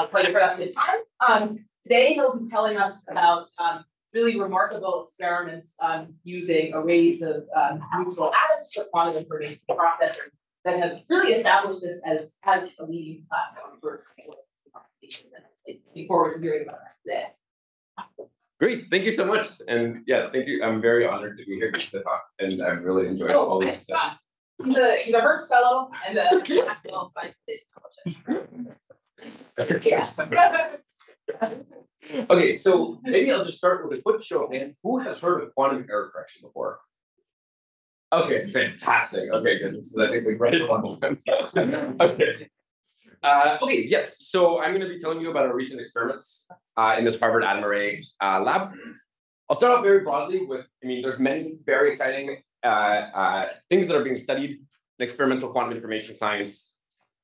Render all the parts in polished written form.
quite a productive time. Today, he'll be telling us about really remarkable experiments using arrays of neutral atoms for quantum information processing that have really established this as a leading platform for computation. Looking forward to hearing about that today. Great, thank you so much. And yeah, thank you. I'm very honored to be here to talk, and I've really enjoyed all these sessions. He's a Hertz fellow and a Maxwell scientific fellowship. Yes. Okay, so maybe I'll just start with a quick show of hands. Who has heard of quantum error correction before? Okay, fantastic. Okay, good. So I think we've read it. Okay. Okay, yes. So I'm going to be telling you about our recent experiments in this Harvard Atom Array lab. I'll start off very broadly with, there's many very exciting things that are being studied in experimental quantum information science.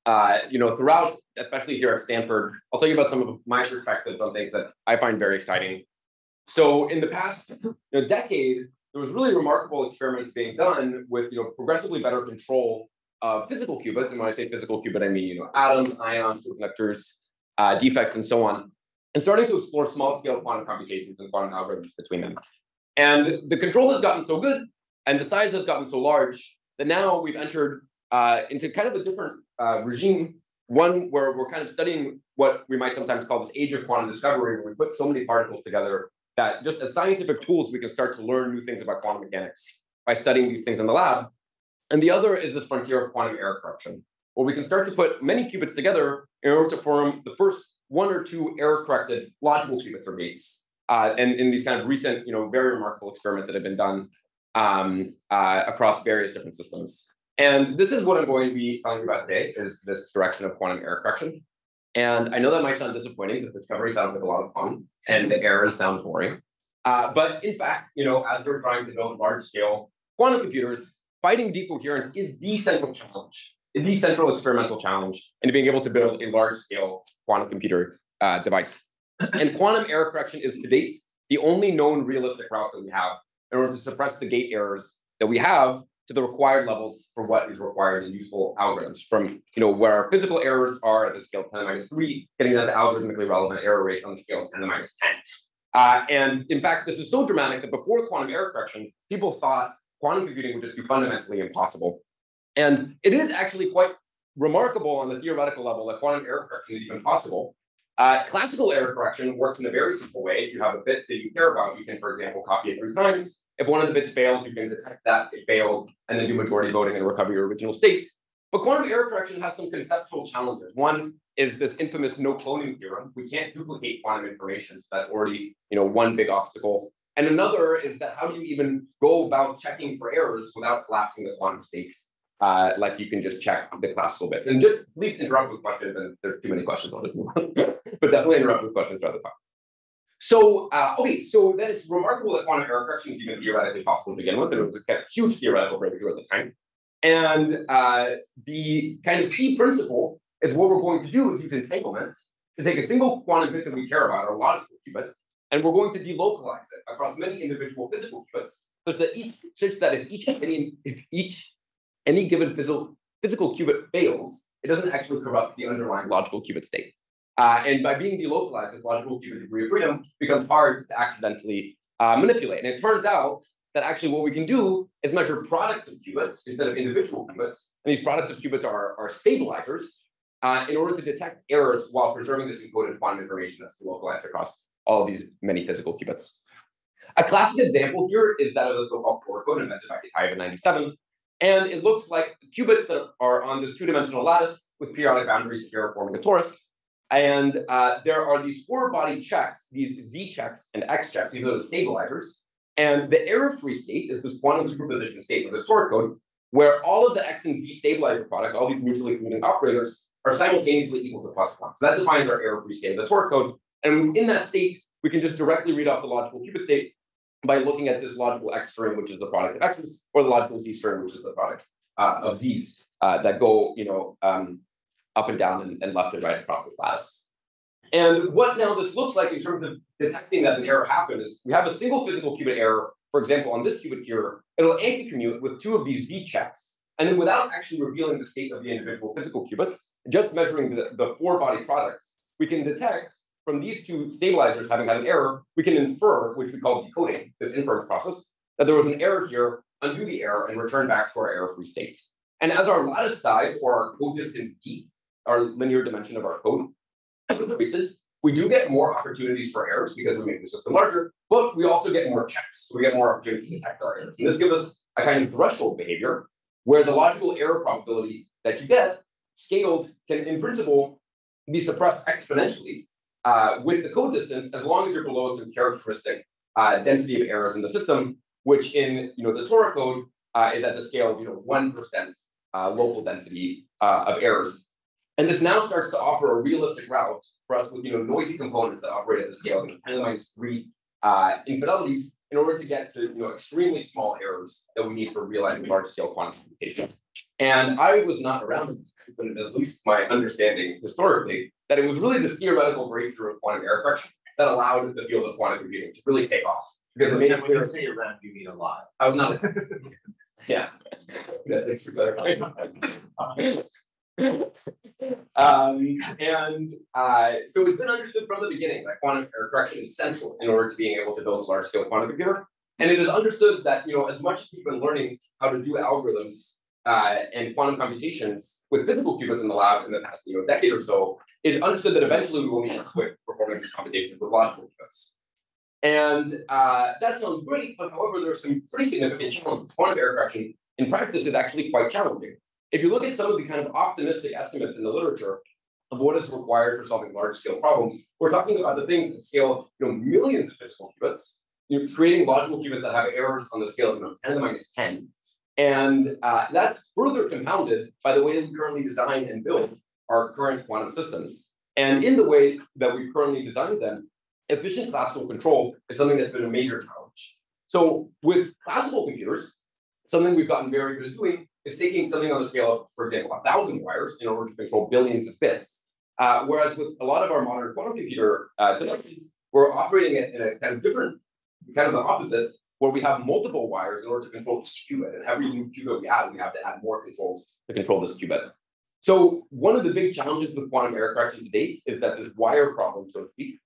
Throughout, especially here at Stanford, I'll tell you about some of my perspectives on things that I find very exciting. So in the past decade, there was really remarkable experiments being done with progressively better control of physical qubits. And when I say physical qubit, I mean atoms, ions, superconductors, defects, and so on, and starting to explore small-scale quantum computations and quantum algorithms between them. And the control has gotten so good, and the size has gotten so large, that now we've entered into kind of a different regime, one where we're kind of studying what we might sometimes call this age of quantum discovery, where we put so many particles together that just as scientific tools, we can start to learn new things about quantum mechanics by studying these things in the lab. And the other is this frontier of quantum error correction, where we can start to put many qubits together in order to form the first one or two error-corrected logical qubits or gates. And in these kind of recent, very remarkable experiments that have been done across various different systems. And this is what I'm going to be telling you about today, is this direction of quantum error correction. And I know that might sound disappointing, because discovery sounds like a lot of fun, and the errors sound boring. But in fact, as we're trying to build large-scale quantum computers, fighting decoherence is the central challenge, the central experimental challenge in being able to build a large-scale quantum computer device. And quantum error correction is, to date, the only known realistic route that we have in order to suppress the gate errors that we have to the required levels for what is required in useful algorithms, from where our physical errors are at the scale of 10⁻³, getting down to algorithmically relevant error rates on the scale of 10⁻10. And in fact, this is so dramatic that before quantum error correction, people thought quantum computing would just be fundamentally impossible. And it is actually quite remarkable on the theoretical level that quantum error correction is even possible. Classical error correction works in a very simple way. If you have a bit that you care about, you can, for example, copy it 3 times. If one of the bits fails, you can detect that it failed and then do majority voting and recover your original state. But quantum error correction has some conceptual challenges. One is this infamous no cloning theorem. We can't duplicate quantum information, so that's already one big obstacle. And another is that how do you even go about checking for errors without collapsing the quantum states? Like you can just check the classical bit. And just please interrupt with questions, and there's too many questions, I'll just move on. But definitely interrupt with questions throughout the talk. So, okay, so then it's remarkable that quantum error correction is even theoretically possible to begin with, and it was a kind of huge theoretical breakthrough at the time. And the kind of key principle is what we're going to do is use entanglement to take a single quantum bit that we care about, our logical qubit, and we're going to delocalize it across many individual physical qubits, such that if any given physical qubit fails, it doesn't actually corrupt the underlying logical qubit state. And by being delocalized, this logical qubit degree of freedom becomes hard to accidentally manipulate. And it turns out that actually what we can do is measure products of qubits instead of individual qubits. And these products of qubits are stabilizers in order to detect errors while preserving this encoded quantum information that's delocalized across all of these many physical qubits. A classic example here is that of the so-called Tor code invented by Ivan 97. And it looks like qubits that are on this two-dimensional lattice with periodic boundaries here forming a torus. And there are these 4-body checks, these Z checks and X checks, these are the stabilizers. And the error-free state is this quantum superposition state of the Tor code, where all of the X and Z stabilizer products, all these mutually excluding operators, are simultaneously equal to +1. So that defines our error-free state of the Tor code. And in that state, we can just directly read off the logical qubit state by looking at this logical X string, which is the product of X's, or the logical Z string, which is the product of Z's that go, up and down and left and right across the lattice. And what now this looks like in terms of detecting that an error happened is we have a single physical qubit error. For example, on this qubit here, it'll anti-commute with 2 of these Z checks. And then without actually revealing the state of the individual physical qubits, just measuring the 4-body products, we can detect from these two stabilizers having had an error, we can infer, which we call decoding, this inference process, that there was an error here, undo the error, and return back to our error-free state. And as our lattice size or our code distance d, our linear dimension of our code, increases, we do get more opportunities for errors because we make the system larger, but we also get more checks. So we get more opportunities to detect our errors. And this gives us a kind of threshold behavior where the logical error probability that you get scales can, in principle, be suppressed exponentially with the code distance as long as you're below some characteristic density of errors in the system, which in the Torah code is at the scale of 1% local density of errors. And this now starts to offer a realistic route for us with noisy components that operate at the scale of 10⁻³ infidelities in order to get to extremely small errors that we need for realizing large-scale quantum computation. And I was not around at the time, but at least my understanding historically, that it was really this theoretical breakthrough of quantum error correction that allowed the field of quantum computing to really take off. Because it made it clear. When you say around, you mean a lot. I was not. Yeah. Thanks for clarifying. So it's been understood from the beginning that quantum error correction is central in order to being able to build a large-scale quantum computer. And it is understood that as much as we've been learning how to do algorithms and quantum computations with physical qubits in the lab in the past decade or so, it's understood that eventually we will need to switch performing these computations with logical qubits. And that sounds great, but however, there are some pretty significant challenges. Quantum error correction in practice is actually quite challenging. If you look at some of the kind of optimistic estimates in the literature of what is required for solving large-scale problems, we're talking about the things that scale millions of physical qubits. You're creating logical qubits that have errors on the scale of 10⁻⁻10. And that's further compounded by the way that we currently design and build our current quantum systems. And in the way that we've currently designed them, efficient classical control is something that's been a major challenge. So with classical computers, something we've gotten very good at doing is taking something on the scale of, for example, 1,000 wires in order to control billions of bits. Whereas with a lot of our modern quantum computer devices, we're operating it in a kind of different, kind of the opposite, where we have multiple wires in order to control each qubit. And every new qubit we add, we have to add more controls to control this qubit. So one of the big challenges with quantum error correction to date is that this wire problem, so to speak,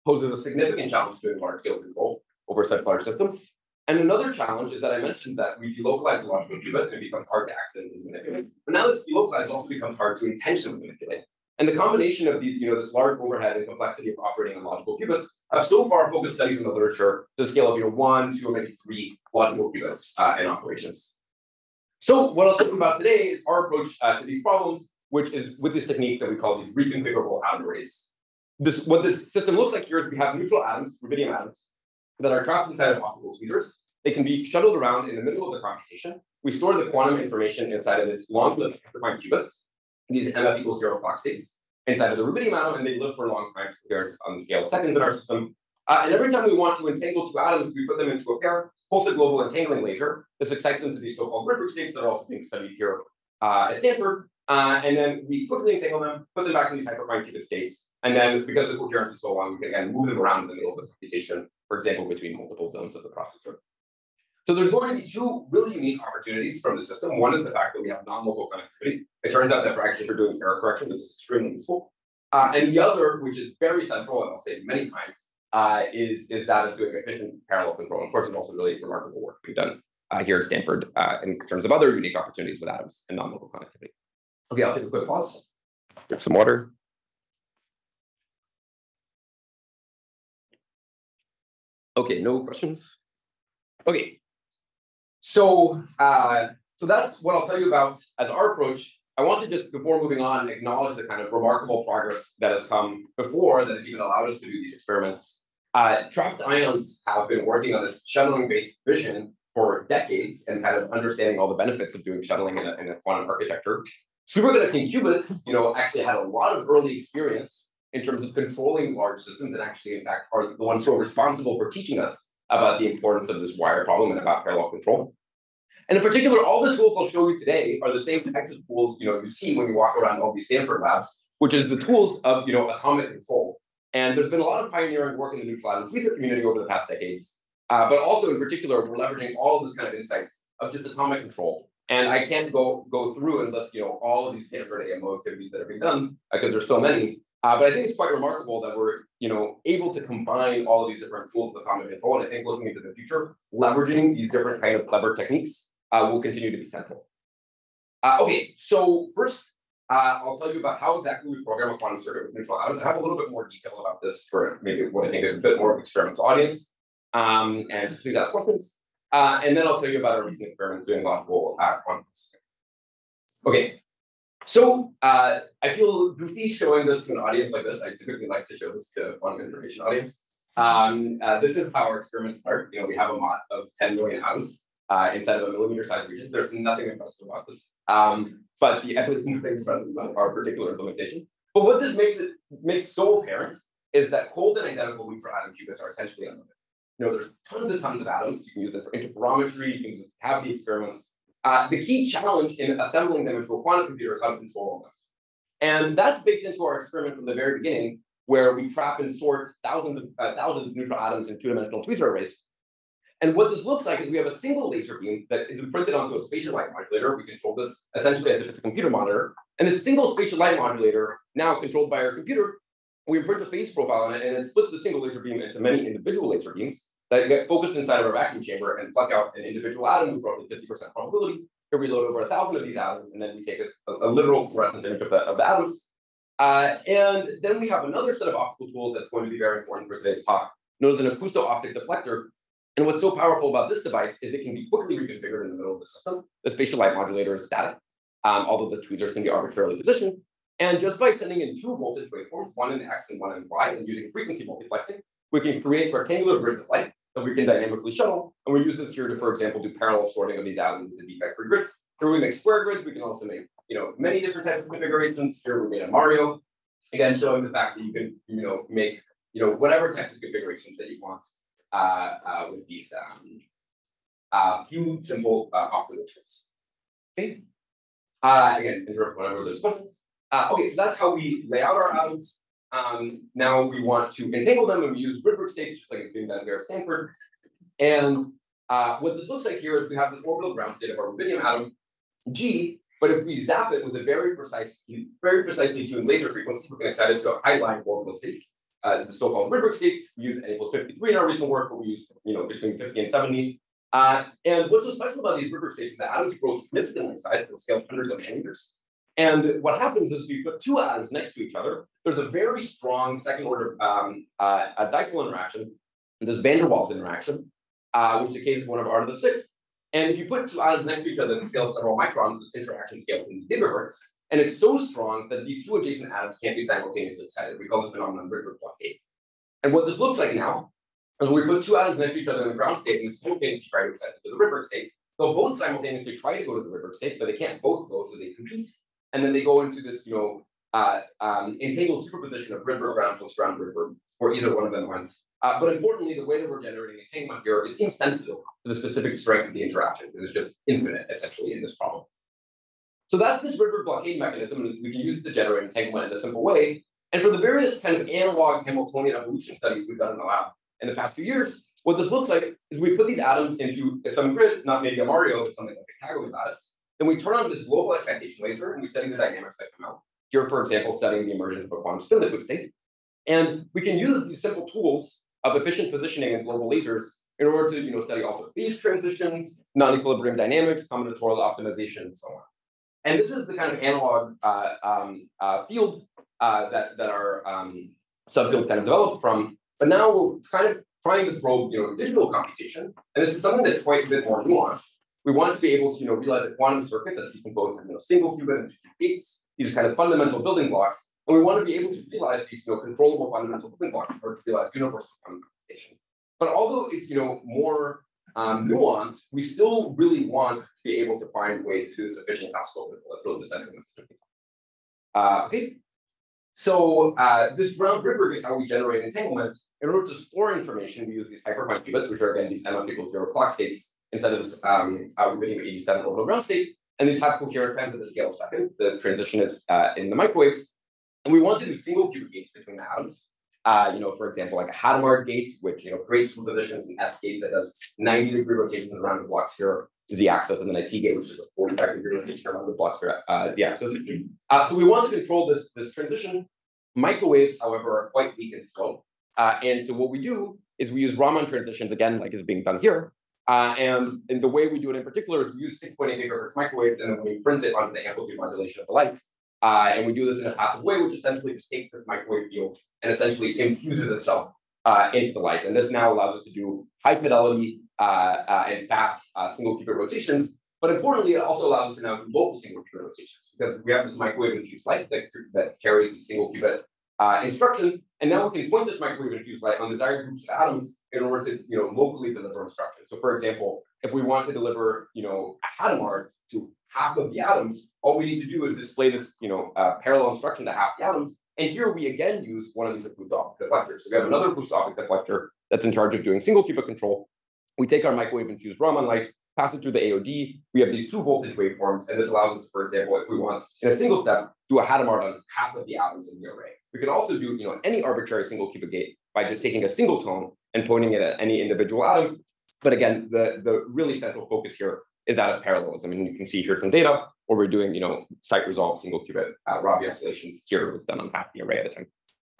poses a significant challenge to doing large-scale control over such large systems. And another challenge is that I mentioned that we delocalize the logical qubit and it becomes hard to accidentally manipulate. But now this delocalized also becomes hard to intentionally manipulate. And the combination of these, this large overhead and complexity of operating on logical qubits have so far focused studies in the literature to the scale of 1, 2, or maybe 3 logical qubits in operations. So what I'll talk about today is our approach to these problems, which is with this technique that we call these reconfigurable atom arrays. What this system looks like here is we have neutral atoms, rubidium atoms, that are trapped inside of optical tweeters. They can be shuttled around in the middle of the computation. We store the quantum information inside of this long-lived hyperfine qubits, these MF equals 0 clock states, inside of the rubidium atom, and they live for a long time, coherence on the scale of seconds in our system. And every time we want to entangle two atoms, we put them into a pair, pulse a global entangling laser. This excites them to these so-called Rydberg states that are also being studied here at Stanford. And then we quickly entangle them, put them back in these hyperfine qubit states. And then because the coherence is so long, we can again move them around in the middle of the computation, for example, between multiple zones of the processor. So there's going to be two really unique opportunities from the system. One is the fact that we have non-local connectivity. It turns out that for doing error correction, this is extremely useful. And the other, which is very central, and I'll say it many times, is that of doing efficient parallel control. And of course, it's also really remarkable work we've done here at Stanford in terms of other unique opportunities with atoms and non-local connectivity. Okay, I'll take a quick pause. Drink some water. Okay, no questions? Okay, so that's what I'll tell you about as our approach. I want to just, before moving on, acknowledge the kind of remarkable progress that has come before that has even allowed us to do these experiments. Trapped ions have been working on this shuttling-based vision for decades and kind of understanding all the benefits of doing shuttling in a quantum architecture. Superconducting qubits, actually had a lot of early experience in terms of controlling large systems, and actually, in fact, are the ones who are responsible for teaching us about the importance of this wire problem and about parallel control. And in particular, all the tools I'll show you today are the same types of tools you see when you walk around all these Stanford labs, which is the tools of atomic control. And there's been a lot of pioneering work in the neutral atom tweeter community over the past decades, but also in particular, we're leveraging all of this kind of insights of just atomic control. And I can't go through and list all of these Stanford AMO activities that are being done because there's so many. But I think it's quite remarkable that we're able to combine all of these different tools with common control. And I think looking into the future, leveraging these different kind of clever techniques will continue to be central. Okay, so first, I'll tell you about how exactly we program a quantum circuit with neutral atoms. I have a little bit more detail about this for maybe what I think is a bit more of an experimental audience. And please ask questions. And then I'll tell you about our recent experiments doing logical quantum physics. Okay, so I feel goofy showing this to an audience like this. I typically like to show this to a quantum information audience. This is how our experiments start. We have a MOT of 10 million atoms inside of a millimeter-sized region. There's nothing impressive about this, but the evidence is nothing impressive about our particular implementation. But what this makes so apparent is that cold and identical neutral atom qubits are essentially unlimited. There's tons and tons of atoms. You can use them for interferometry. You can use them for cavity experiments. The key challenge in assembling them into a quantum computer is how to control them. And that's baked into our experiment from the very beginning, where we trap and sort thousands of neutral atoms in two-dimensional tweezer arrays. And what this looks like is we have a single laser beam that is imprinted onto a spatial light modulator. We control this essentially as if it's a computer monitor. And this single spatial light modulator, now controlled by our computer, we imprint a phase profile on it, and it splits the single laser beam into many individual laser beams that get focused inside of a vacuum chamber and pluck out an individual atom with roughly 50% probability. Here we load over 1,000 of these atoms, and then we take a literal fluorescence image of the atoms. And then we have another set of optical tools that's going to be very important for today's talk, known as an acousto-optic deflector. And what's so powerful about this device is it can be quickly reconfigured in the middle of the system. The spatial light modulator is static, although the tweezers can be arbitrarily positioned. And just by sending in two voltage waveforms, one in X and one in Y, and using frequency multiplexing, we can create rectangular grids of light that we can dynamically shuttle. And we use this here to, for example, do parallel sorting of these atoms into defect-free grids. Here we make square grids. We can also make, many different types of configurations. Here we made a Mario, again, showing the fact that you can, make, whatever types of configurations that you want with these few simple optical tools. Okay. Again, interrupt whenever there's questions. Okay, so that's how we lay out our atoms. Now we want to entangle them, and we use Rydberg states, just like it's being done here at Stanford. And what this looks like here is we have this orbital ground state of our rubidium atom G, but if we zap it with a very precisely tuned laser frequency, we can excite it to a high-line orbital state, the so-called Rydberg states. We use n equals 53 in our recent work, but we use between 50 and 70. And what's so special about these Rydberg states is that atoms grow significantly in size, they'll scale hundreds of nanometers. And what happens is we put two atoms next to each other. There's a very strong second-order dipole interaction, this van der Waals interaction, which decays one R to the sixth. And if you put two atoms next to each other and scale several microns, this interaction scales in gigahertz. And it's so strong that these two adjacent atoms can't be simultaneously excited. We call this phenomenon Rydberg blockade. And what this looks like now is we put two atoms next to each other in the ground state and simultaneously try to excite to the Rydberg state. They'll both simultaneously try to go to the Rydberg state, but they can't both go, so they compete. And then they go into this, entangled superposition of Rydberg ground plus ground Rydberg, where either one of them wins. But importantly, the way that we're generating entanglement here is insensitive to the specific strength of the interaction. It is just infinite, essentially, in this problem. So that's this Rydberg blockade mechanism, and we can use it to generate entanglement in a simple way. And for the various kind of analog Hamiltonian evolution studies we've done in the lab in the past few years, what this looks like is we put these atoms into some grid, not maybe a Mario, but something like a Kaggle lattice. Then we turn on this local excitation laser and we study the dynamics that come out. Here, for example, studying the emergence of a quantum spin liquid state. And we can use these simple tools of efficient positioning and global lasers in order to study also phase transitions, non-equilibrium dynamics, combinatorial optimization, and so on. And this is the kind of analog field that our subfield kind of developed from. But now we're trying to probe digital computation. And this is something that's quite a bit more nuanced. We want to be able to realize a quantum circuit that's decomposed into single qubit and two gates, these kind of fundamental building blocks. And we want to be able to realize these controllable fundamental building blocks or to realize universal quantum computation. But although it's more nuanced, we still really want to be able to find ways to do this efficient classical electron descending. Okay. So this ground Rydberg is how we generate entanglement. In order to store information, we use these hyperfine qubits, which are again these MF equals 0 clock states instead of this rubidium 87 orbital ground state. And these have coherent times at the scale of seconds. The transition is in the microwaves. And we want to do single qubit gates between the atoms. For example, like a Hadamard gate, which creates superpositions, an S gate that does 90-degree rotations around the blocks here is the axis, and then a T gate, which is a 45-degree rotation around the blocks here is the axis. So we want to control this transition. Microwaves, however, are quite weak and slow. And so what we do is we use Raman transitions, again, like is being done here. And the way we do it in particular is we use 6.8 gigahertz microwaves, and then we print it onto the amplitude modulation of the lights. And we do this in a passive way, which essentially just takes this microwave field and essentially infuses itself into the light. And this now allows us to do high fidelity and fast single qubit rotations. But importantly, it also allows us to now do local single qubit rotations, because we have this microwave infused light that carries the single qubit instruction. And now we can point this microwave infused light on desired groups of atoms in order to locally deliver instructions. So for example, if we want to deliver a Hadamard to half of the atoms, all we need to do is display this parallel instruction to half the atoms. And here we again use one of these Bluvstein deflectors. So we have another Bluvstein deflector that's in charge of doing single qubit control. We take our microwave infused Raman light, pass it through the AOD. We have these 2 voltage waveforms, and this allows us, for example, if we want in a single step, do a Hadamard on half of the atoms in the array. We can also do any arbitrary single qubit gate by just taking a single tone and pointing it at any individual atom. But again, the really central focus here is that of parallelism. And you can see here some data where we're doing site resolved single qubit Rabi oscillations. Here it's done on half the array at a time.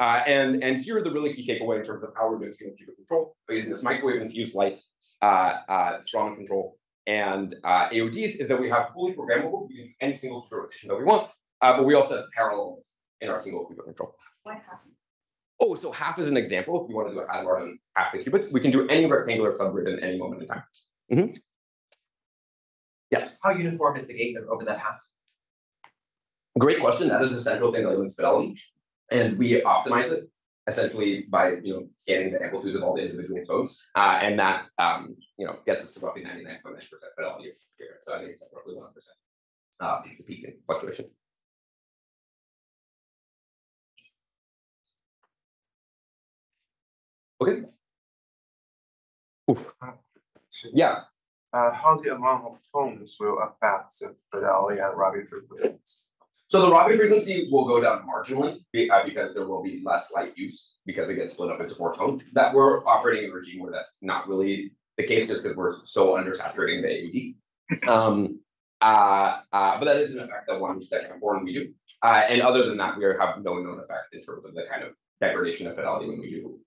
And here the really key takeaway in terms of how we're doing single qubit control by using this microwave infused light, Raman control, and AODs is that we have fully programmable. We can do any single qubit rotation that we want, but we also have parallels in our single qubit control. Why half? Oh, so half is an example. If you want to do a Hadamard on half the qubits, we can do any rectangular subgrid in any moment in time. Mm-hmm. Yes. How uniform is the gate over that half? Great question. That is the central thing that limits fidelity, and we optimize it essentially by scanning the amplitude of all the individual tones, and that gets us to roughly 99.9% fidelity. So I think it's roughly 1% peak in fluctuation. Okay. Oof. Yeah. How the amount of tones will affect the fidelity and Rabi frequency? So the Rabi frequency will go down marginally because there will be less light use because it gets split up into more tones. That we're operating in a regime where that's not really the case just because we're so undersaturating the AUD. But that is an effect that one that can inform we do. And other than that, we have no known effect in terms of the kind of degradation of fidelity when we do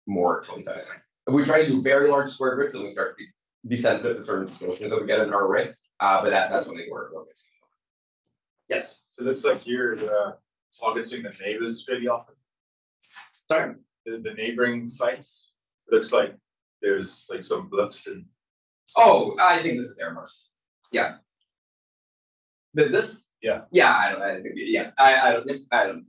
more tones at a time. If we try to do very large square grids, then we start to be sensitive to certain distortions that we get in our array. But that's something we're fixing. Yes. So it looks like you're targeting the neighbors pretty often. Sorry. The neighboring sites. It looks like there's like some Bluvstein. Oh, I think this is Airmars. Yeah. This? Yeah. Yeah, I think yeah. I don't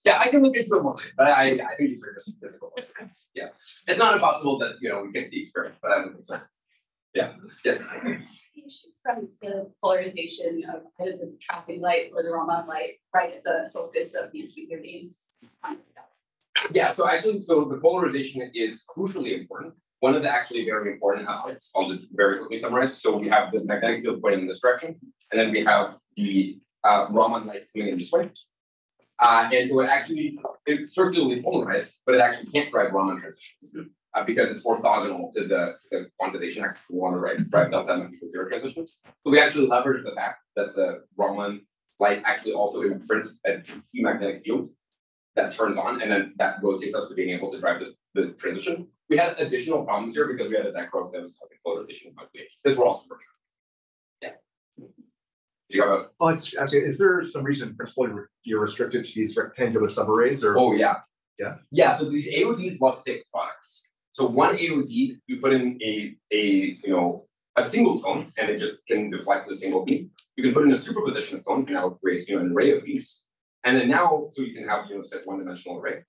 Yeah, I can look into it mostly, but I think these are just physical ones. Yeah. It's not impossible that we take the experiment, but I don't think so. Yeah. Yes. Issues from the polarization of either the tracking light or the Raman light right at the focus of these speaker beams. Yeah, so the polarization is crucially important. One of the actually very important aspects, I'll just very quickly summarize. So we have the magnetic field pointing in this direction, and then we have the Raman light coming in this way. And so it's circularly polarized, but it actually can't drive Raman transitions. Because it's orthogonal to the quantization axis we want to drive delta equals 0 transitions. So we actually leverage the fact that the Raman light actually also imprints a C magnetic field that turns on, and then that rotates us to being able to drive the transition. We had additional problems here because we had a dichroic that was causing polarization. This we're also working on. Yeah. You have a. Oh, it's asking, is there some reason, in principle, you're restricted to these rectangular subarrays? Or? Oh yeah. Yeah. Yeah. So these AODs love to take products. So one AOD, you put in a single tone, and it just can deflect the single beam. You can put in a superposition of tones, and now it creates an array of beams. And then now, so you can have such one-dimensional array.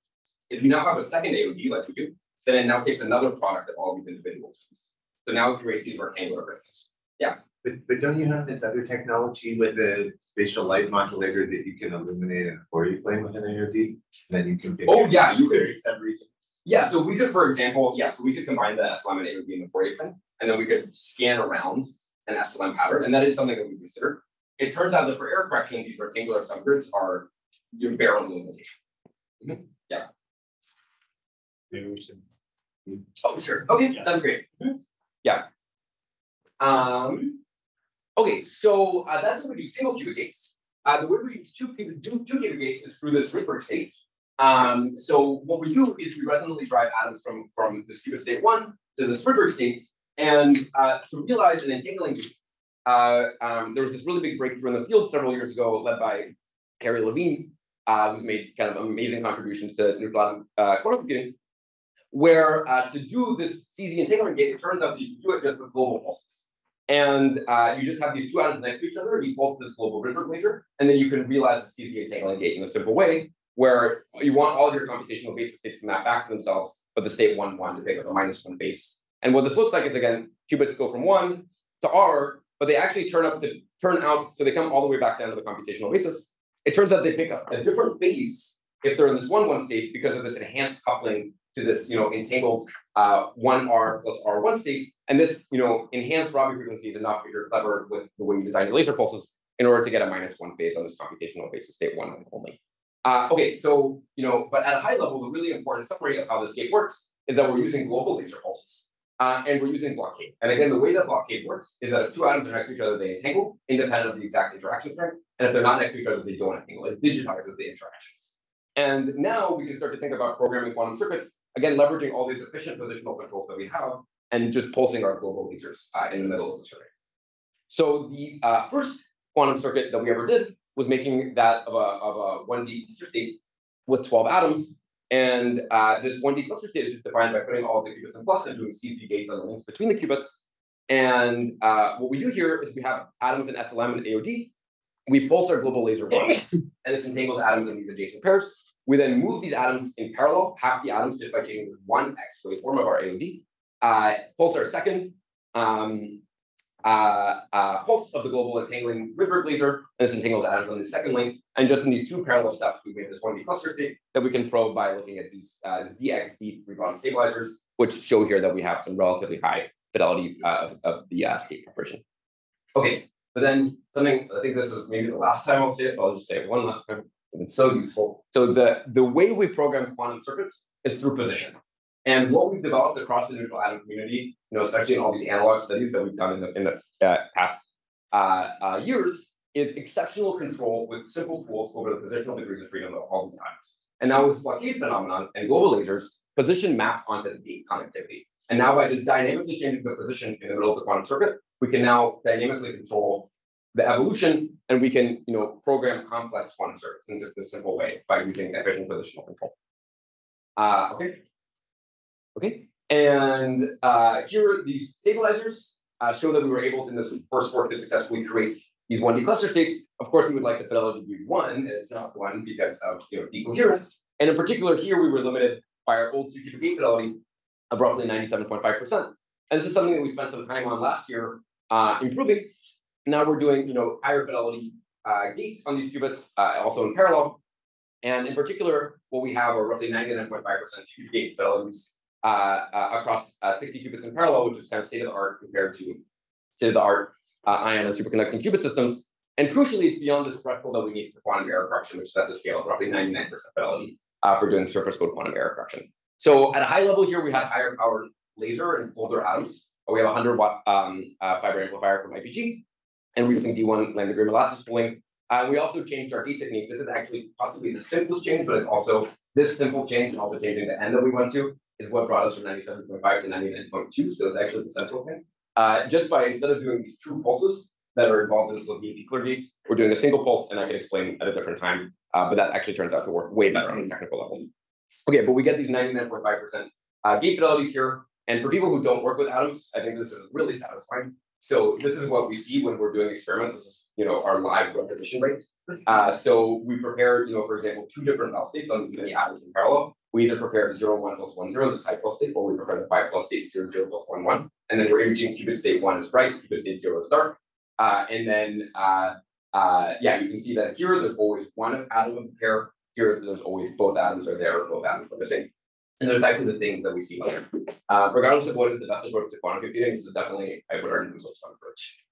If you now have a second AOD like we do, then it now takes another product of all these individual tones. So now it creates these rectangular arrays. Yeah. But don't you have this other technology with a spatial light modulator that you can illuminate in a Fourier plane with an AOD? And then you can pick. Oh yeah, you could. Some reason. Yeah, so we could, for example, so we could combine the SLM and AOD in the Fourier plane, and then we could scan around an SLM pattern, and that is something that we consider. It turns out that for error correction, these rectangular subgrids are your bare limitation. Mm-hmm. Yeah. Maybe we should. Oh, sure. Okay, yeah. Sounds great. Yeah. Okay, so that's what we do single qubit gates. the way we use two-qubit gates is through this Rydberg state. So what we do is we resonantly drive atoms from this qubit state 1 to this Rydberg state, and to realize an entangling gate, there was this really big breakthrough in the field several years ago, led by Harry Levine, who's made kind of amazing contributions to neutron quantum computing, where to do this CZ entangling gate, it turns out that you can do it just with global pulses. And you just have these two atoms next to each other, you pulse this global Rydberg laser, and then you can realize the CZ entangling gate in a simple way, where you want all of your computational basis states to map back to themselves, but the state 1, 1 to pick up a -1 base. And what this looks like is, again, qubits go from 1 to R, but they actually turn out, so they come all the way back down to the computational basis. It turns out they pick up a different phase if they're in this 1, 1 state because of this enhanced coupling to this, entangled 1R plus R1 state. And this, enhanced Rabi frequency is enough if you're clever with the way you design your laser pulses in order to get a -1 phase on this computational basis state 1 only. Okay, so, but at a high level, the really important summary of how this gate works is that we're using global laser pulses, and we're using blockade. And again, the way that blockade works is that if two atoms are next to each other, they entangle, independent of the exact interaction strength. And if they're not next to each other, they don't entangle. It digitizes the interactions. And now we can start to think about programming quantum circuits, again, leveraging all these efficient positional controls that we have, and just pulsing our global lasers in the middle of the circuit. So the first quantum circuit that we ever did was making that of a 1D cluster state with 12 atoms. And this 1D cluster state is just defined by putting all the qubits in plus and doing CZ gates on the links between the qubits. And what we do here is we have atoms in SLM and AOD. We pulse our global laser once, and this entangles atoms in these adjacent pairs. We then move these atoms in parallel, half the atoms just by changing the 1x waveform of our AOD. Pulse our second pulse of the global entangling Rydberg laser, and this entangles atoms on the second link. And just in these two parallel steps, we made this 1D cluster state that we can probe by looking at these ZXZ three-bond stabilizers, which show here that we have some relatively high fidelity of the state preparation. Okay, but then something, I think this is maybe the last time I'll say it, but I'll just say it one last time. It's so useful. So the way we program quantum circuits is through position. And what we've developed across the neutral atom community, especially in all these analog studies that we've done in the past years, is exceptional control with simple tools over the positional degrees of freedom of all the atoms. And now with this blockade phenomenon and global lasers, position maps onto the gate connectivity. And now by just dynamically changing the position in the middle of the quantum circuit, we can now dynamically control the evolution, and we can program complex quantum circuits in just a simple way by using efficient positional control. Okay, and here these stabilizers show that we were able to, in this first work, to successfully create these 1D cluster states. Of course, we would like the fidelity to be 1, and it's not 1 because of decoherence. And in particular, here we were limited by our old two-qubit gate fidelity of roughly 97.5%. And this is something that we spent some time on last year improving. Now we're doing higher fidelity gates on these qubits, also in parallel. And in particular, what we have are roughly 99.5% two-qubit gate fidelities across 60 qubits in parallel, which is kind of state-of-the-art compared to state-of-the-art ion and superconducting qubit systems. And crucially, it's beyond this threshold that we need for quantum error correction, which is at the scale of roughly 99% fidelity for doing surface code quantum error correction. So at a high level here, we have higher power laser and colder atoms. We have a 100-watt fiber amplifier from IPG, and we're using D1 lambda gram elastic spooling. We also changed our gate technique. This is actually possibly the simplest change, but it's also this simple change and also changing the end that we went to is what brought us from 97.5 to 99.2. So it's actually the central thing. Just by, instead of doing these true pulses that are involved in this Levine-Tickler gate, we're doing a single pulse, and I can explain at a different time, but that actually turns out to work way better on the technical level. Okay, but we get these 99.5% gate fidelities here. And for people who don't work with atoms, I think this is really satisfying. So this is what we see when we're doing experiments. This is, our live repetition rate. So we prepare, for example, two different Bell states on these many atoms in parallel. We either prepare 0, 1 plus 1, 0, the side plus state, or we prepare the 5 plus state, 0, 0 plus 1, 1. And then we're imaging qubit state 1 is bright, qubit state 0 is dark. And then, you can see that here there's always one atom of the pair. Here there's always both atoms are there, both atoms are missing. And those types of the things that we see here. Regardless of what is the best approach to quantum computing, this is definitely, I would argue, the most fun approach.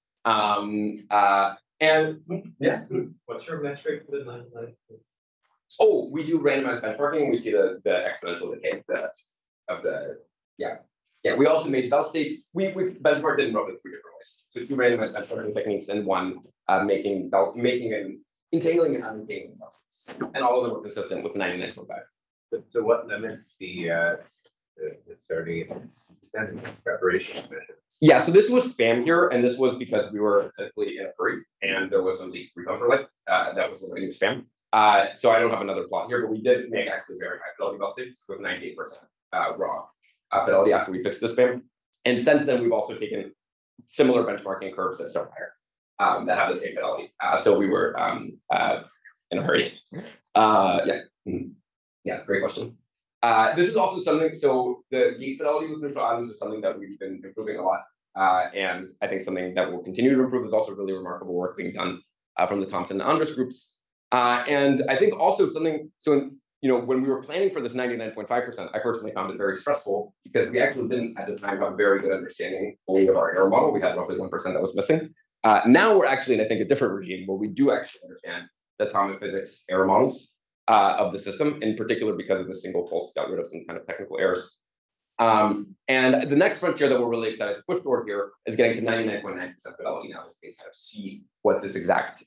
What's your metric for the 99? Oh, we do randomized benchmarking, and we see the exponential decay of the. We also made Bell states. We benchmarked it in roughly 3 different ways. So 2 randomized benchmarking techniques, and one making an entangling and unentangling process, and all of them are consistent with 99.5. So what limits the starting and preparation method? Yeah, so this was spam here, and this was because we were essentially in a hurry, and there was some leak recovery that was limiting spam. So I don't have another plot here, but we did make actually very high fidelity bus states with 98% raw fidelity after we fixed the spam. And since then, we've also taken similar benchmarking curves that start higher, that have the same fidelity. So we were in a hurry. Yeah, great question. This is also something, so the gate fidelity with neutral atoms is something that we've been improving a lot. And I think something that will continue to improve. There's also really remarkable work being done from the Thompson and Andres groups. And I think also something, so when we were planning for this 99.5%, I personally found it very stressful because we actually didn't at the time have a very good understanding only of our error model. We had roughly 1% that was missing. Now we're actually in, I think, a different regime where we do actually understand the atomic physics error models of the system, in particular because of the single pulse got rid of some kind of technical errors. And the next frontier that we're really excited to push toward here is getting to 99.9% fidelity now. We can kind of see what this exact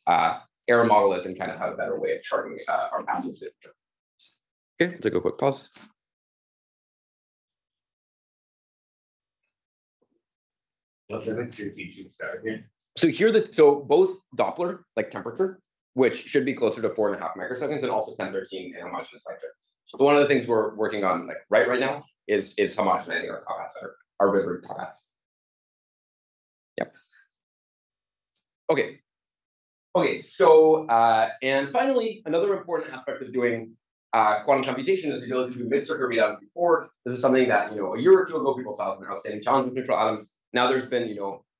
error model is and kind of have a better way of charting our path to the future. Okay, we'll take a quick pause. What limits your teaching start here? So here, so both Doppler, like temperature, which should be closer to 4.5 microseconds, and also 1013 in homogeneous electrons. So one of the things we're working on like right now is homogenizing our top hats, our Rydberg top hats. Yep. Okay. So and finally, another important aspect of doing quantum computation is the ability to do mid-circuit readout and feedforward. This is something that a year or two ago people saw as an outstanding challenge with neutral atoms. Now there's been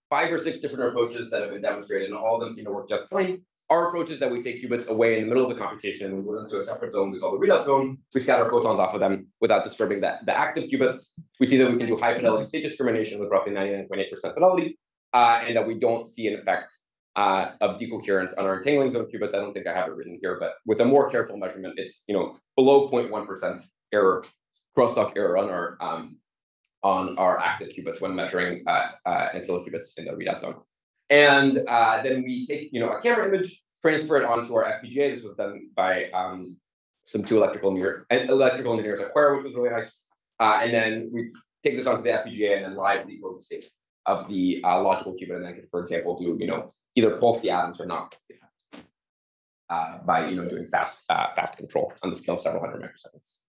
5 or 6 different approaches that have been demonstrated, and all of them seem to work just fine. Our approach is that we take qubits away in the middle of the computation and we move them to a separate zone we call the readout zone. We scatter photons off of them without disturbing the active qubits. We see that we can do high fidelity state discrimination with roughly 99.8% fidelity, and that we don't see an effect of decoherence on our entangling zone qubits. I don't think I have it written here, but with a more careful measurement, it's below 0.1% error, crosstalk error on our active qubits when measuring ancillary qubits in the readout zone. And then we take a camera image, transfer it onto our FPGA. This was done by some 2 electrical engineers at Quera, which was really nice. And then we take this onto the FPGA and then live the encoded state of the logical qubit, and then can, for example, do either pulse the atoms or not pulse the atoms by doing fast control on the scale of several hundred microseconds.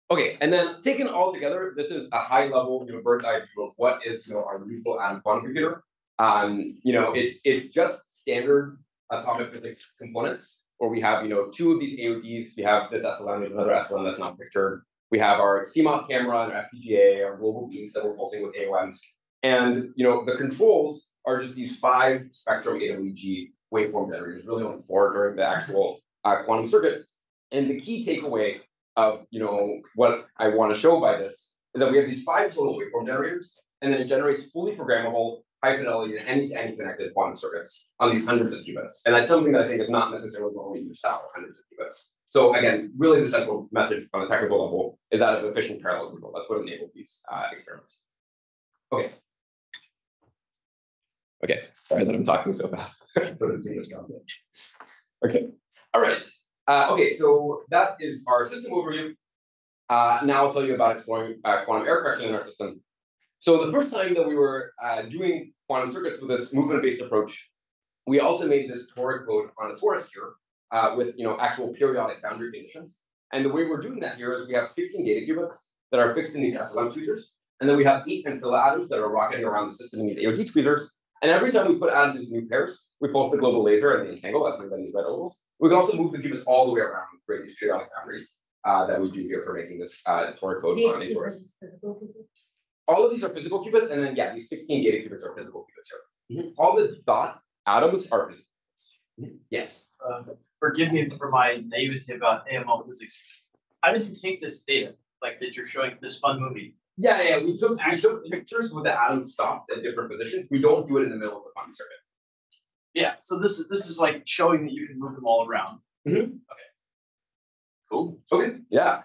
Okay, and then taken all together, this is a high-level, bird's eye view of what is, our neutral atom quantum computer. It's just standard atomic physics components, where we have, 2 of these AODs. We have this SLM, there's another SLM that's not pictured. We have our CMOS camera and our FPGA, our global beams that we're pulsing with AOMs, and the controls are just these 5 spectrum AWG waveform generators. Really only 4 during the actual quantum circuit. And the key takeaway of what I want to show by this is that we have these 5 total waveform generators, and then it generates fully programmable, high fidelity, and any-to-any connected quantum circuits on these hundreds of qubits. And that's something that I think is not necessarily what we use now, hundreds of qubits. So again, really the central message on the technical level is that of efficient parallel control. That's what enabled these experiments. Okay, sorry that I'm talking so fast. Okay, all right. Okay, so that is our system overview. Now I'll tell you about exploring quantum error correction in our system. So the first time that we were doing quantum circuits with this movement-based approach, we also made this toric code on a torus here with actual periodic boundary conditions. And the way we're doing that here is we have 16 data qubits that are fixed in these SLM tweezers, and then we have 8 ancilla atoms that are rocketing around the system in these AOD tweezers. And every time we put atoms into new pairs, we pulse the global laser and the entangle. That's what these red ovals. We can also move the qubits all the way around and create these periodic boundaries that we do here for making this toric code on a torus. All of these are physical qubits, and then these 16 data qubits are physical qubits here. All the dot atoms are physical qubits. Yes. Forgive me for my naivety about AML physics. How did you take this data, like that you're showing this fun movie? Yeah. We took pictures with the atoms stopped at different positions. We don't do it in the middle of the quantum circuit. Yeah. So this is like showing that you can move them all around. Okay. Cool. Okay. Yeah.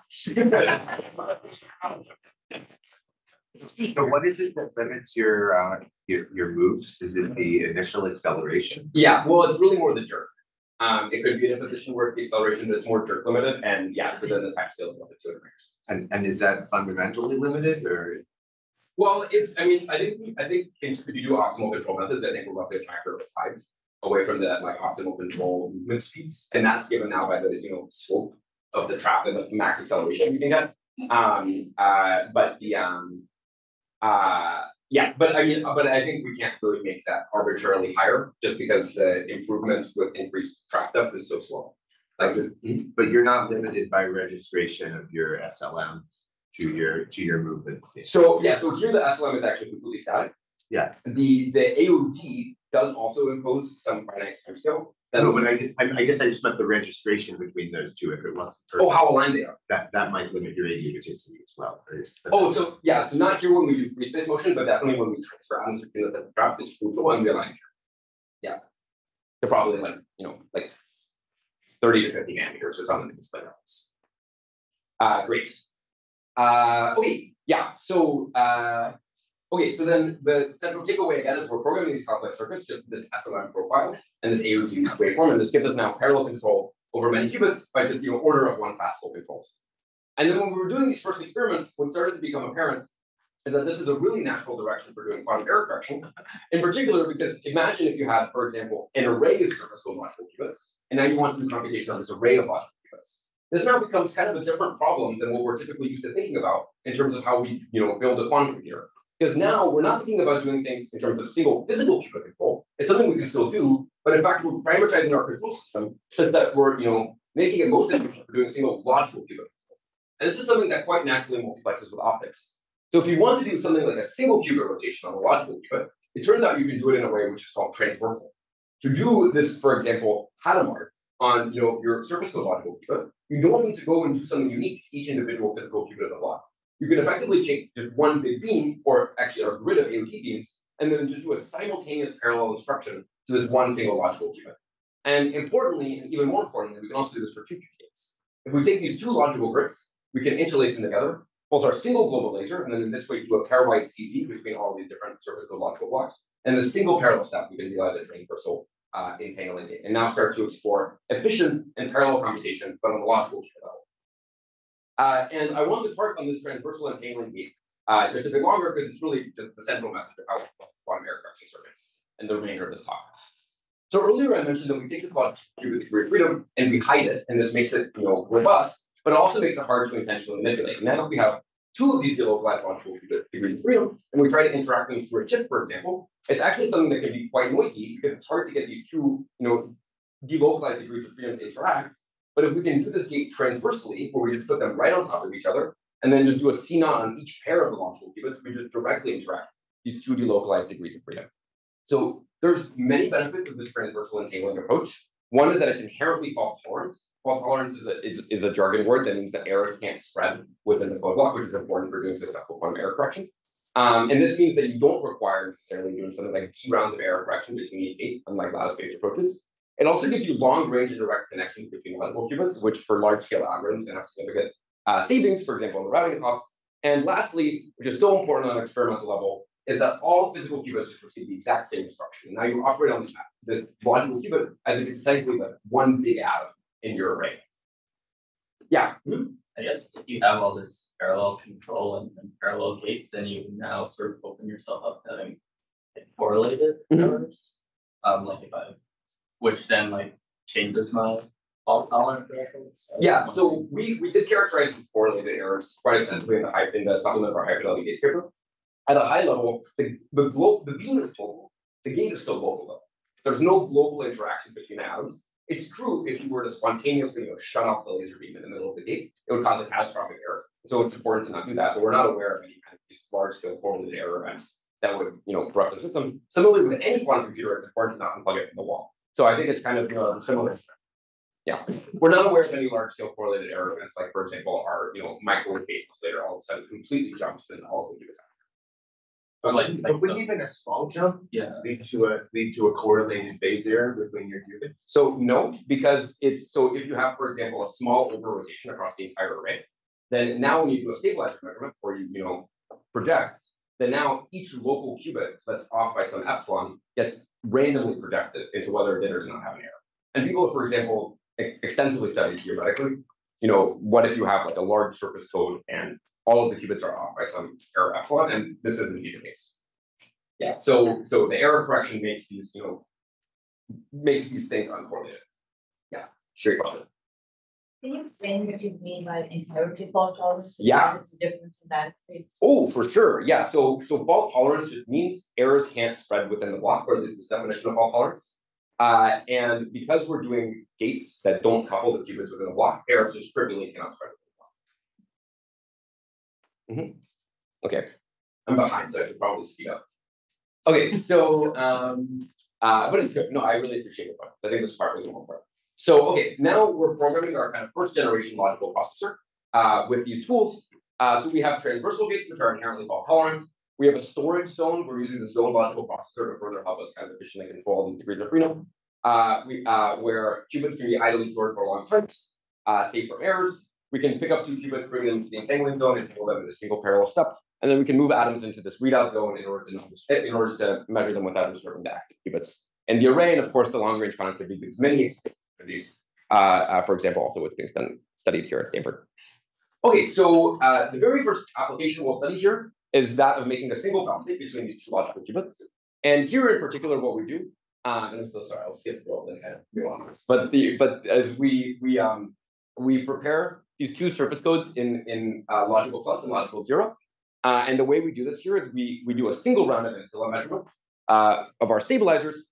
So what is it that limits your moves? Is it the initial acceleration? Yeah, well, it's really more the jerk. It could be in a position where the acceleration is more jerk limited, and yeah, so then the time scale is limited to it. And is that fundamentally limited or? Well, it's, I mean, I think if you do optimal control methods, I think we're roughly a factor of 5 away from the like optimal control movement speeds, and that's given now by the slope of the trap and the max acceleration you can get. Yeah, but I think we can't really make that arbitrarily higher just because the improvement with increased trap depth is so slow. Like, but you're not limited by registration of your SLM to your movement. So yeah, so here the SLM is actually completely static. Yeah. The AOD does also impose some finite time scale. No, but I guess I just meant the registration between those two. If it wasn't oh, how aligned they are. That might limit your idioticity as well. Right? Oh, so yeah, so not here when we do free space motion, but definitely when we transfer atoms between the set of trap, it's crucial and realigned here. Yeah, they're probably like 30 to 50 nanometers or something just like that. Great. Okay, yeah. So okay, so then the central takeaway again is we're programming these complex circuits just this SLM profile and this AOD waveform, and this gives us now parallel control over many qubits by just the order of one classical controls. And then when we were doing these first experiments, what started to become apparent is that this is a really natural direction for doing quantum error correction. In particular, because imagine if you had, for example, an array of surface code logical qubits, and now you want to do computation on this array of logical qubits. This now becomes kind of a different problem than what we're typically used to thinking about in terms of how we build a quantum computer. Because now we're not thinking about doing things in terms of single physical qubit control. It's something we can still do, but in fact, we're parameterizing our control system so that we're making it most efficient for doing single logical qubit control. And this is something that quite naturally multiplexes with optics. So if you want to do something like a single qubit rotation on a logical qubit, it turns out you can do it in a way which is called transversal. To do this, for example, Hadamard on your surface code logical qubit, you don't need to go and do something unique to each individual physical qubit of the block. You can effectively take just one big beam, or actually a grid of AOT beams, and then just do a simultaneous parallel instruction to this one single logical qubit. And importantly, and even more importantly, we can also do this for 2 qubits. If we take these 2 logical grids, we can interlace them together, pulse our single global laser, and then in this way do a pairwise CZ between all these different surface code logical blocks. And the single parallel step, we can realize a transversal entangling gate, and now start to explore efficient and parallel computation, but on the logical qubit level. And I want to park on this transversal entangling gate just a bit longer because it's really just the central message of how quantum error correction circuits and the remainder of this talk. So earlier I mentioned that we take this logical qubit degree of freedom and we hide it, and this makes it robust, but it also makes it hard to intentionally manipulate. And now we have 2 of these delocalized logical qubit degrees of freedom, and we try to interact them through a chip, for example. It's actually something that can be quite noisy because it's hard to get these 2 delocalized degrees of freedom to interact. But if we can do this gate transversely, where we just put them right on top of each other, and then just do a C0 on each pair of the logical qubits, we just directly interact these 2 delocalized degrees of freedom. So there's many benefits of this transversal entangling approach. One is that it's inherently fault tolerant. Fault tolerance is a jargon word that means that errors can't spread within the code block, which is important for doing successful quantum error correction. And this means that you don't require necessarily doing something like D rounds of error correction between each gate, unlike lattice-based approaches. It also gives you long-range and direct connections between logical qubits, which for large-scale algorithms can have significant savings, for example, in the routing costs. And lastly, which is so important on an experimental level, is that all physical qubits just receive the exact same instruction. Now you operate on this map, this logical qubit, as if it's essentially like one big atom in your array. Yeah. I guess if you have all this parallel control and parallel gates, then you now sort of open yourself up to having correlated errors. Like if which then changes my fault tolerance. Yeah, so we did characterize these correlated errors quite extensively in the supplement of our high fidelity gates paper. At a high level, the beam is global, the gate is still local though. There's no global interaction between atoms. It's true if you were to spontaneously shut off the laser beam in the middle of the gate, it would cause a catastrophic error. So it's important to not do that, but we're not aware of any kind of these large-scale correlated error events that would corrupt the system. Similarly, with any quantum computer, it's important to not unplug it from the wall. So I think it's kind of similar. Yeah, we're not aware of any large-scale correlated error events, like for example, our microwave phase oscillator all of a sudden completely jumps and all of the qubits. But wouldn't even a small jump lead to a correlated phase error between your qubits? So no, because if you have, for example, a small over rotation across the entire array, then now when you do a stabilizer measurement, or you project, then now each local qubit that's off by some epsilon gets randomly projected into whether it did or did not have an error. And people, for example, extensively studied theoretically, what if you have like a large surface code and all of the qubits are off by some error epsilon, and this is indeed the case. Yeah. So the error correction makes these, makes these things uncorrelated. Yeah. Sure. Can you explain what you mean by inherited fault tolerance? Yeah. What's the difference in that? Oh, for sure. Yeah. So fault tolerance just means errors can't spread within the block, or at least this definition of fault tolerance. And because we're doing gates that don't couple the qubits within the block, errors just trivially cannot spread within the block. Okay. I'm behind, so I should probably speed up. Okay, so but it's good. No, I really appreciate your point. I think this part was more important. So, okay, now we're programming our kind of first generation logical processor with these tools. So we have transversal gates, which are inherently fault tolerant. We have a storage zone. We're using the zone logical processor to further help us kind of efficiently control the degrees of freedom. Where qubits can be idly stored for long times, safe from errors. We can pick up two qubits, bring them to the entangling zone, and entangle them in a single parallel step. And then we can move atoms into this readout zone in order to measure them without disturbing the active qubits. And the array, and of course, the long-range connectivity gives many activities. For example, also what's being studied here at Stanford. Okay, so the very first application we'll study here is that of making a single file state between these two logical qubits. And here in particular, what we do, and I'm so sorry, I'll skip through all the kind of nuances. But as we prepare these two surface codes in logical plus and logical 0. And the way we do this here is we do a single round of ancilla measurement of our stabilizers,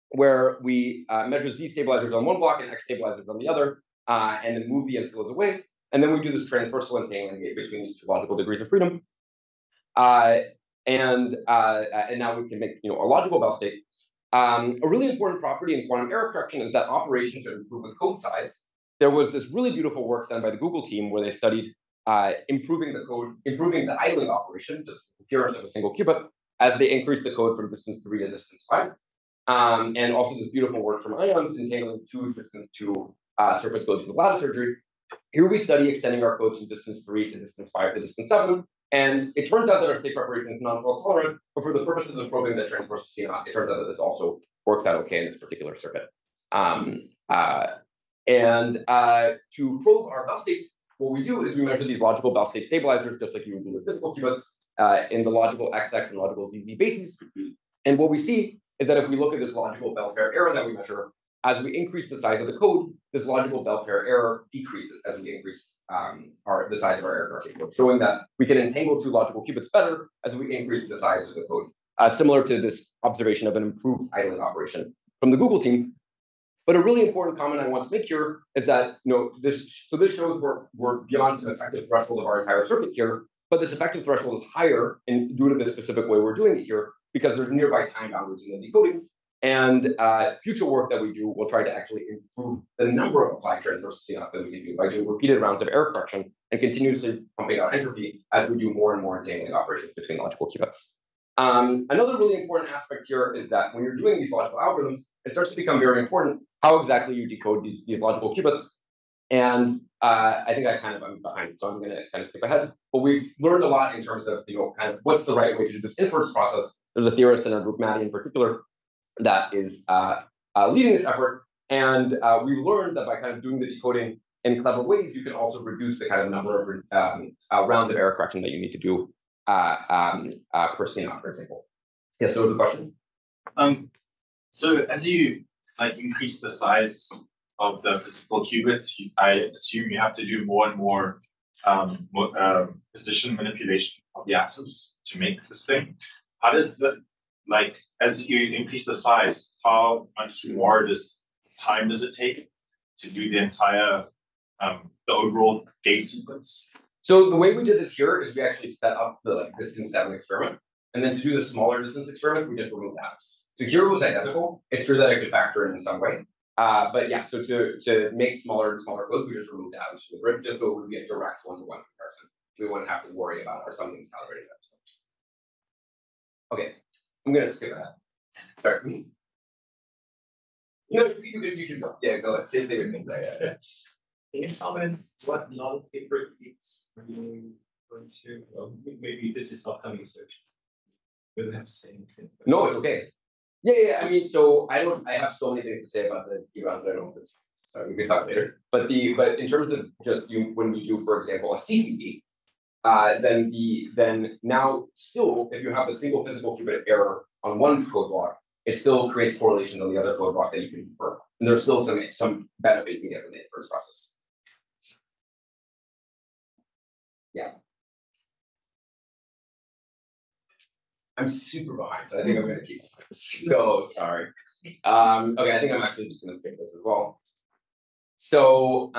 where we measure Z stabilizers on one block and X stabilizers on the other, and then move the ancillas away. And then we do this transversal entangling gate between these two logical degrees of freedom. And now we can make a logical Bell state. A really important property in quantum error correction is that operation should improve the code size. There was this really beautiful work done by the Google team where they studied improving the code, improving the idling operation, just the coherence of a single qubit, as they increase the code from distance 3 to distance 5. And also this beautiful work from ions entangling two distance 2 surface codes in the lattice surgery. Here we study extending our codes from distance 3 to distance 5 to distance 7. And it turns out that our state preparation is non-fault tolerant, but for the purposes of probing the transversal CNOT, it turns out that this also worked out okay in this particular circuit. To probe our Bell states, what we do is we measure these logical Bell state stabilizers, just like you would do with physical qubits, in the logical XX and logical ZZ bases. And what we see is that if we look at this logical Bell pair error that we measure, as we increase the size of the code, this logical Bell pair error decreases as we increase the size of our error correction code, showing that we can entangle two logical qubits better as we increase the size of the code, similar to this observation of an improved idling operation from the Google team. But a really important comment I want to make here is that this shows we're beyond some effective threshold of our entire circuit here, but this effective threshold is higher due to the specific way we're doing it here, because there's nearby time boundaries in the decoding. And future work that we do will try to actually improve the number of applied transversal CNOT that we can do by doing repeated rounds of error correction and continuously pumping out entropy as we do more and more entangling operations between logical qubits. Another really important aspect here is that when you're doing these logical algorithms, it starts to become very important how exactly you decode these logical qubits. And I think I'm behind, so I'm going to kind of skip ahead. But we've learned a lot in terms of kind of what's the right way to do this inference process. There's a theorist in our group, Maddie in particular, that is leading this effort. And we've learned that by kind of doing the decoding in clever ways, you can also reduce the kind of number of rounds of error correction that you need to do per CNOT, for example. Yes, there was a question. So as you increase the size of the physical qubits, I assume you have to do more and more position manipulation of the atoms to make this thing. How does as you increase the size, how much more time does it take to do the entire the overall gate sequence? So the way we did this here is we actually set up the distance 7 experiment, and then to do the smaller distance experiment, we just removed atoms. So here it was identical. It's true that I could factor in some way, but yeah. So to make smaller and smaller codes, we just removed atoms from the grid, just so it would be a direct one-to-one comparison. We wouldn't have to worry about our summoning calibrated atoms. Okay, I'm gonna skip ahead. Sorry. You should go. Yeah, go ahead. Say your thing. Yeah. Can you comment what non-paper techniques are you Maybe this is upcoming search. We don't have to say anything. No, it's okay. Yeah. I mean, so I have so many things to say about the round that I don't know if it's sorry, we can talk later. But in terms of just when we do, for example, a CCD, then now still, if you have a single physical qubit error on one code block, it still creates correlations on the other code block that you can confirm. And there's still some benefit you can get from the inference process. Yeah. I'm super behind, so I think I'm gonna keep so sorry. Okay, I think I'm actually just gonna skip this as well. So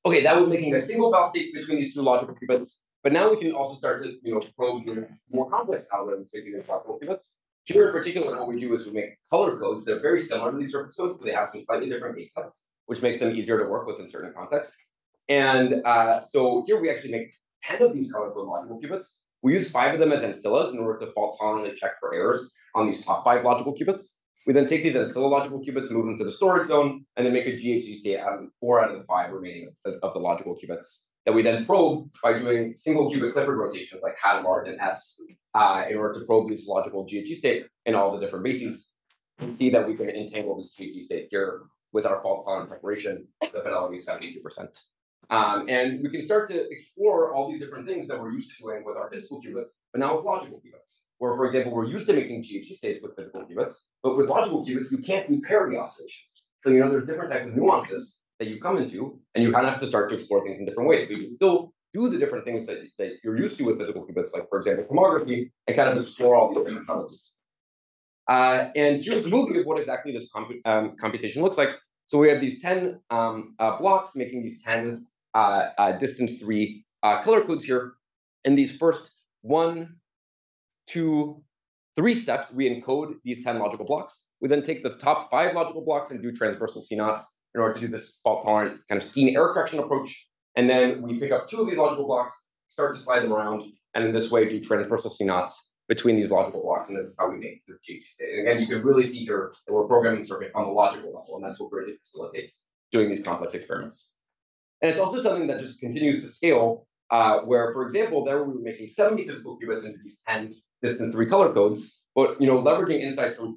okay, that was making a single val state between these two logical qubits. But now we can also start to probe more complex algorithms taking these logical qubits. Here in particular, what we do is we make color codes that are very similar to these surface codes, but they have some slightly different gate sets, which makes them easier to work with in certain contexts. And so here we actually make 10 of these colorful logical qubits. We use 5 of them as ancillas in order to fault tolerantly check for errors on these top 5 logical qubits. We then take these ancilla logical qubits, move them to the storage zone, and then make a GHZ state out of 4 out of the 5 remaining of the logical qubits that we then probe by doing single qubit Clifford rotations like Hadamard and S in order to probe this logical GHZ state in all the different bases. And see that we can entangle this GHZ state here with our fault tolerant preparation, the fidelity is 72%. And we can start to explore all these different things that we're used to doing with our physical qubits, but now with logical qubits. Where, for example, we're used to making GHZ states with physical qubits, but with logical qubits, you can't do parity oscillations. So, there's different types of nuances that you come into, and you kind of have to start to explore things in different ways. But you can still do the different things that you're used to with physical qubits, like, for example, tomography, and kind of explore all these different methodologies. And here's a movie of what exactly this computation looks like. So we have these 10 blocks making these 10 distance 3 color codes here. And these first 1, 2, 3 steps, we encode these 10 logical blocks. We then take the top 5 logical blocks and do transversal CNOTs in order to do this fault tolerant kind of Steen error correction approach. And then we pick up 2 of these logical blocks, start to slide them around, and in this way do transversal CNOTs between these logical blocks. And that's how we make this GHZ state. And again, you can really see here that we're programming circuit on the logical level, and that's what really facilitates doing these complex experiments. And it's also something that just continues to scale, where, for example, there we were making 70 physical qubits into these 10 distant 3 color codes. But leveraging insights from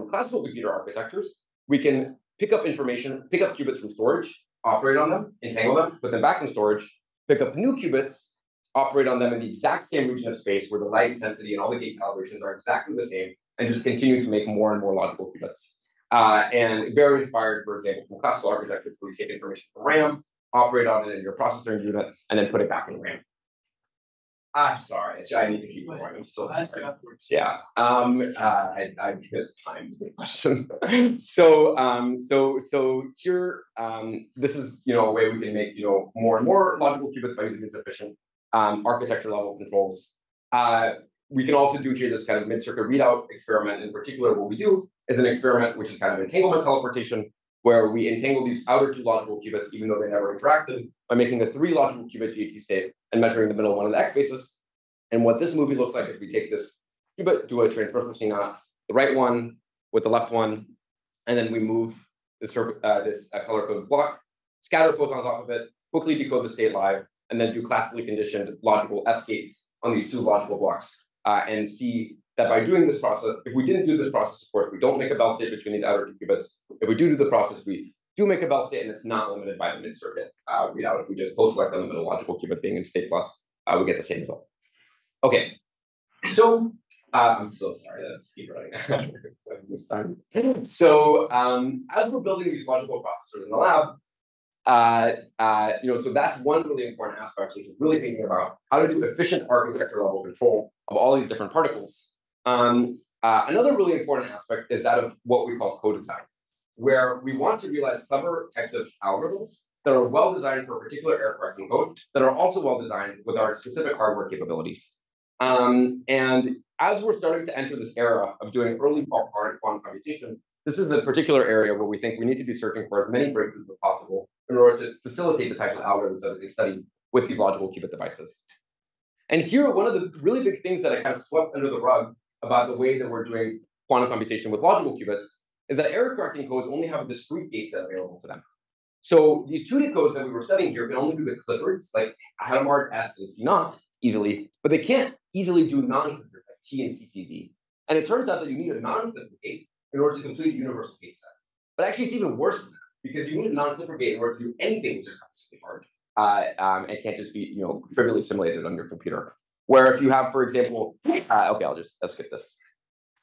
classical computer architectures, we can pick up qubits from storage, operate on them, entangle them, put them back in storage, pick up new qubits, operate on them in the exact same region of space where the light intensity and all the gate calibrations are exactly the same, and just continue to make more and more logical qubits. And very inspired, for example, from classical architecture, where you take information from RAM, operate on it in your processor unit, and then put it back in RAM. Sorry, I need to keep going. I'm so sorry. Yeah, I missed time to questions. So here, this is a way we can make more and more logical qubits by using these efficient architecture level controls. We can also do here this kind of mid-circuit readout experiment. In particular, what we do is an experiment which is kind of entanglement teleportation, where we entangle these outer 2 logical qubits, even though they never interacted, by making a 3 logical qubit GHZ state and measuring the middle one of the X basis. And what this movie looks like is we take this qubit, do a transversal CNOT, the right one with the left one, and then we move this color coded block, scatter photons off of it, quickly decode the state live, and then do classically conditioned logical S gates on these 2 logical blocks, and see that by doing this process, if we didn't do this process, of course, we don't make a Bell state between these outer 2 qubits. If we do the process, we do make a Bell state, and it's not limited by the mid-circuit readout. If we just post-select on the middle logical qubit being in state plus, we get the same result. Okay, so I'm so sorry, let's keep running this time. So as we're building these logical processors in the lab, so that's one really important aspect, which is really thinking about how to do efficient architecture level control of all these different particles. Another really important aspect is that of what we call co-design, where we want to realize clever types of algorithms that are well designed for a particular error correcting code that are also well designed with our specific hardware capabilities. And as we're starting to enter this era of doing early fault-tolerant quantum computation, this is the particular area where we think we need to be searching for as many breakthroughs as possible in order to facilitate the types of algorithms that we study with these logical qubit devices. And here, one of the really big things that I kind of swept under the rug about the way that we're doing quantum computation with logical qubits is that error correcting codes only have a discrete gate set available to them. So these 2D codes that we were studying here can only do the Cliffords, like Hadamard, S, and C naught easily, but they can't easily do non-Clifford, like T and CCZ. And it turns out that you need a non-Clifford gate in order to complete a universal gate set. But actually, it's even worse than that, because you need a non-Clifford gate in order to do anything which is constantly hard. It can't just be, trivially simulated on your computer. Where if you have, for example, okay, I'll skip this.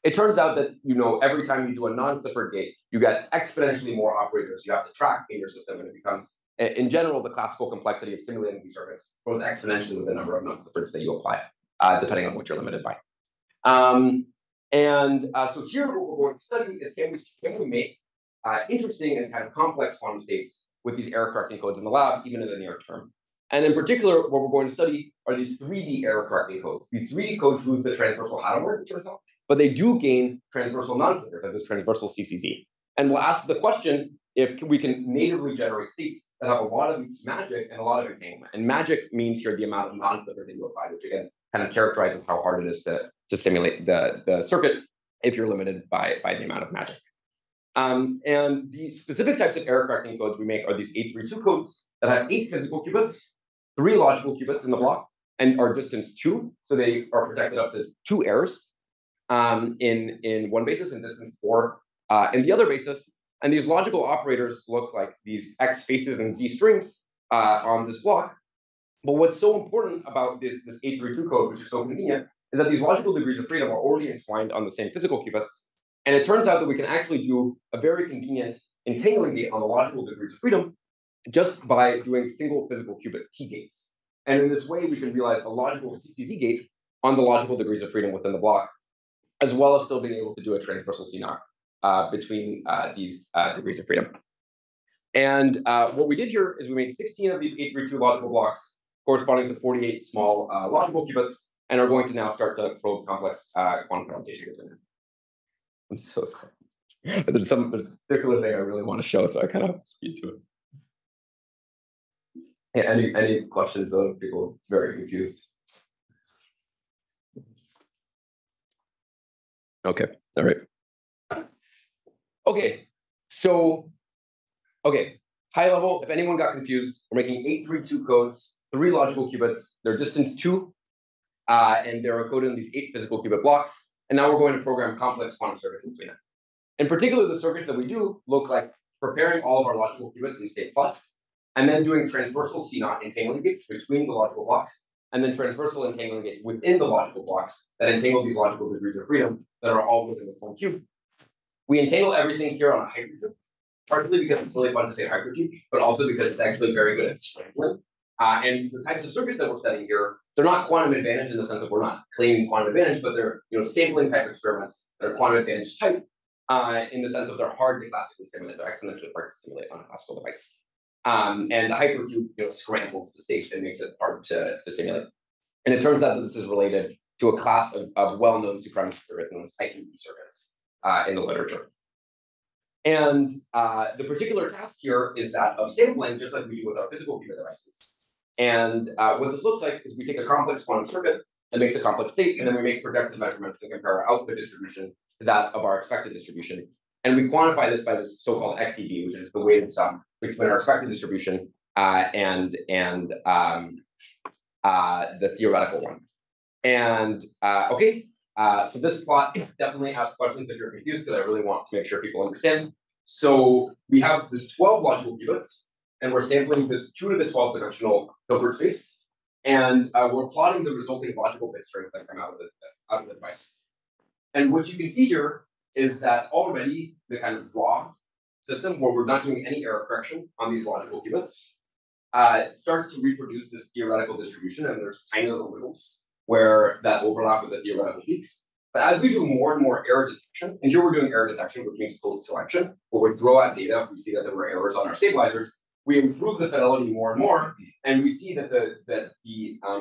It turns out that, every time you do a non-Clifford gate, you get exponentially more operators you have to track in your system, and it becomes, in general, the classical complexity of simulating these circuits grows exponentially with the number of non-Cliffords that you apply, depending on what you're limited by. So here, what we're going to study is can we make interesting and kind of complex quantum states with these error-correcting codes in the lab, even in the near term. And in particular, what we're going to study are these 3D error-correcting codes. These 3D codes lose the transversal Hadamard, it turns out, but they do gain transversal non-Clifford, like this transversal CCZ. And we'll ask the question if we can natively generate states that have a lot of magic and a lot of entanglement. And magic means here the amount of non-Clifford that you apply, which again kind of characterizes how hard it is to simulate the circuit if you're limited by the amount of magic. And the specific types of error-correcting codes we make are these 832 codes that have 8 physical qubits, 3 logical qubits in the block, and are distance 2, so they are protected up to 2 errors in one basis, and distance 4 in the other basis. And these logical operators look like these X faces and Z strings on this block. But what's so important about this 832 code, which is so convenient, is that these logical degrees of freedom are already entwined on the same physical qubits. And it turns out that we can actually do a very convenient entangling gate on the logical degrees of freedom just by doing single physical qubit T gates. And in this way, we can realize a logical CCZ gate on the logical degrees of freedom within the block, as well as still being able to do a transversal CNOT between these degrees of freedom. And what we did here is we made 16 of these 832 logical blocks corresponding to 48 small logical qubits, and are going to now start to probe complex quantum computation between them. I'm so sorry. There's some particular thing I really want to show, so I kind of speed to it. Yeah, any questions of people very confused? Okay, all right. Okay, so, high level, if anyone got confused, we're making 832 codes, 3 logical qubits, they're distance 2, and they're encoded in these 8 physical qubit blocks. And now we're going to program complex quantum circuits in between them. In particular, the circuits that we do look like preparing all of our logical qubits in state plus, and then doing transversal CNOT entangling gates between the logical blocks, and then transversal entangling gates within the logical blocks that entangle these logical degrees of freedom that are all within the one cube. We entangle everything here on a hypercube, partly because it's really fun to say hypercube, but also because it's actually very good at scrambling. And the types of circuits that we're studying here, they're not quantum advantage in the sense that we're not claiming quantum advantage, but they're sampling type experiments that are quantum advantage type in the sense that they're hard to classically simulate. They're exponentially hard to simulate on a classical device. And the hypercube scrambles the state and makes it hard to simulate. And it turns out that this is related to a class of well-known supremacy algorithms, IQB circuits, in the literature. And the particular task here is that of sampling, just like we do with our physical qubit devices. And what this looks like is we take a complex quantum circuit that makes a complex state, and then we make projective measurements to compare our output distribution to that of our expected distribution. And we quantify this by this so-called XED, which is the weighted sum between our expected distribution and the theoretical one. And so this plot definitely asks questions if you're confused, because I really want to make sure people understand. So we have this 12 logical qubits, and we're sampling this 2 to the 12 dimensional Hilbert space, and we're plotting the resulting logical bit strings that come out of the device. And what you can see here is that already the kind of raw system, where we're not doing any error correction on these logical qubits, starts to reproduce this theoretical distribution, and there's tiny little wiggles where that overlap with the theoretical peaks. But as we do more and more error detection, and here we're doing error detection, which means post-selection, where we throw out data if we see that there were errors on our stabilizers, we improve the fidelity more and more, and we see that the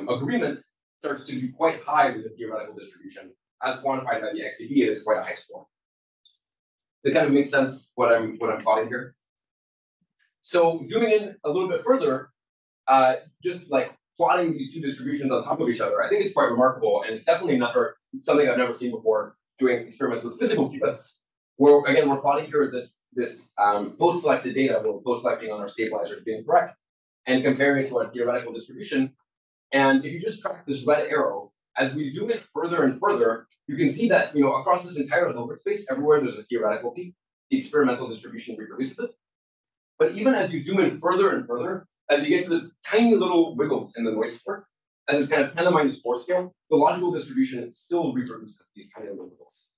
agreement starts to be quite high with the theoretical distribution. As quantified by the XED, it is quite a high score. That kind of makes sense what I'm plotting here. So zooming in a little bit further, just like plotting these two distributions on top of each other, I think it's quite remarkable, and it's definitely something I've never seen before doing experiments with physical qubits. We're plotting here this post-selected data. We're post-selecting on our stabilizer being correct, and comparing it to our theoretical distribution. And if you just track this red arrow, as we zoom in further and further, you can see that across this entire Hilbert space, everywhere there's a theoretical peak, the experimental distribution reproduces it. But even as you zoom in further and further, as you get to this tiny little wiggles in the noise sphere, at this kind of 10 to minus 4 scale, the logical distribution still reproduces these tiny little wiggles.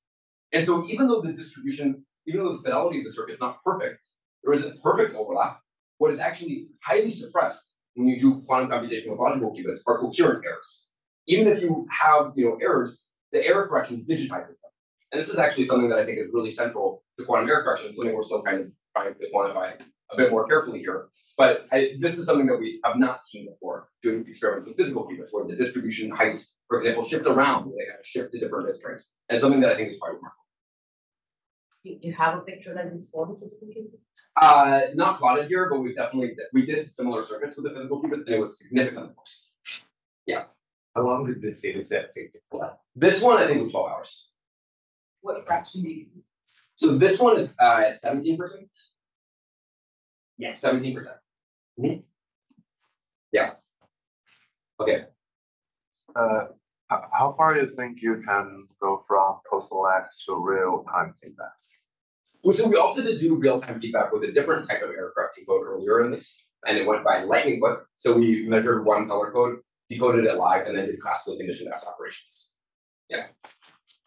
And so even though the distribution, even though the fidelity of the circuit is not perfect, there isn't perfect overlap. What is actually highly suppressed when you do quantum computation with logical qubits are coherent errors. Even if you have errors, the error correction digitizes them. And this is actually something that I think is really central to quantum error correction, something we're still kind of trying to quantify a bit more carefully here. But this is something that we have not seen before doing experiments with physical qubits, where the distribution heights, for example, shift around, where they kind of shift to different bit strings. And something that I think is quite remarkable. You have a picture that is for the physical qubit? Not plotted here, but we did similar circuits with the physical qubits, and it was significantly worse. Yeah. How long did this data set take to collect? This one, I think, was 12 hours. What fraction do you? So this one is 17%. Yeah, 17%. Mm-hmm. Yeah. Okay. How far do you think you can go from post-select to real-time feedback? So we also did do real-time feedback with a different type of error correcting code earlier in this, and it went by lightning book. So we measured one color code, decoded it live, and then did classical conditioned S operations. Yeah.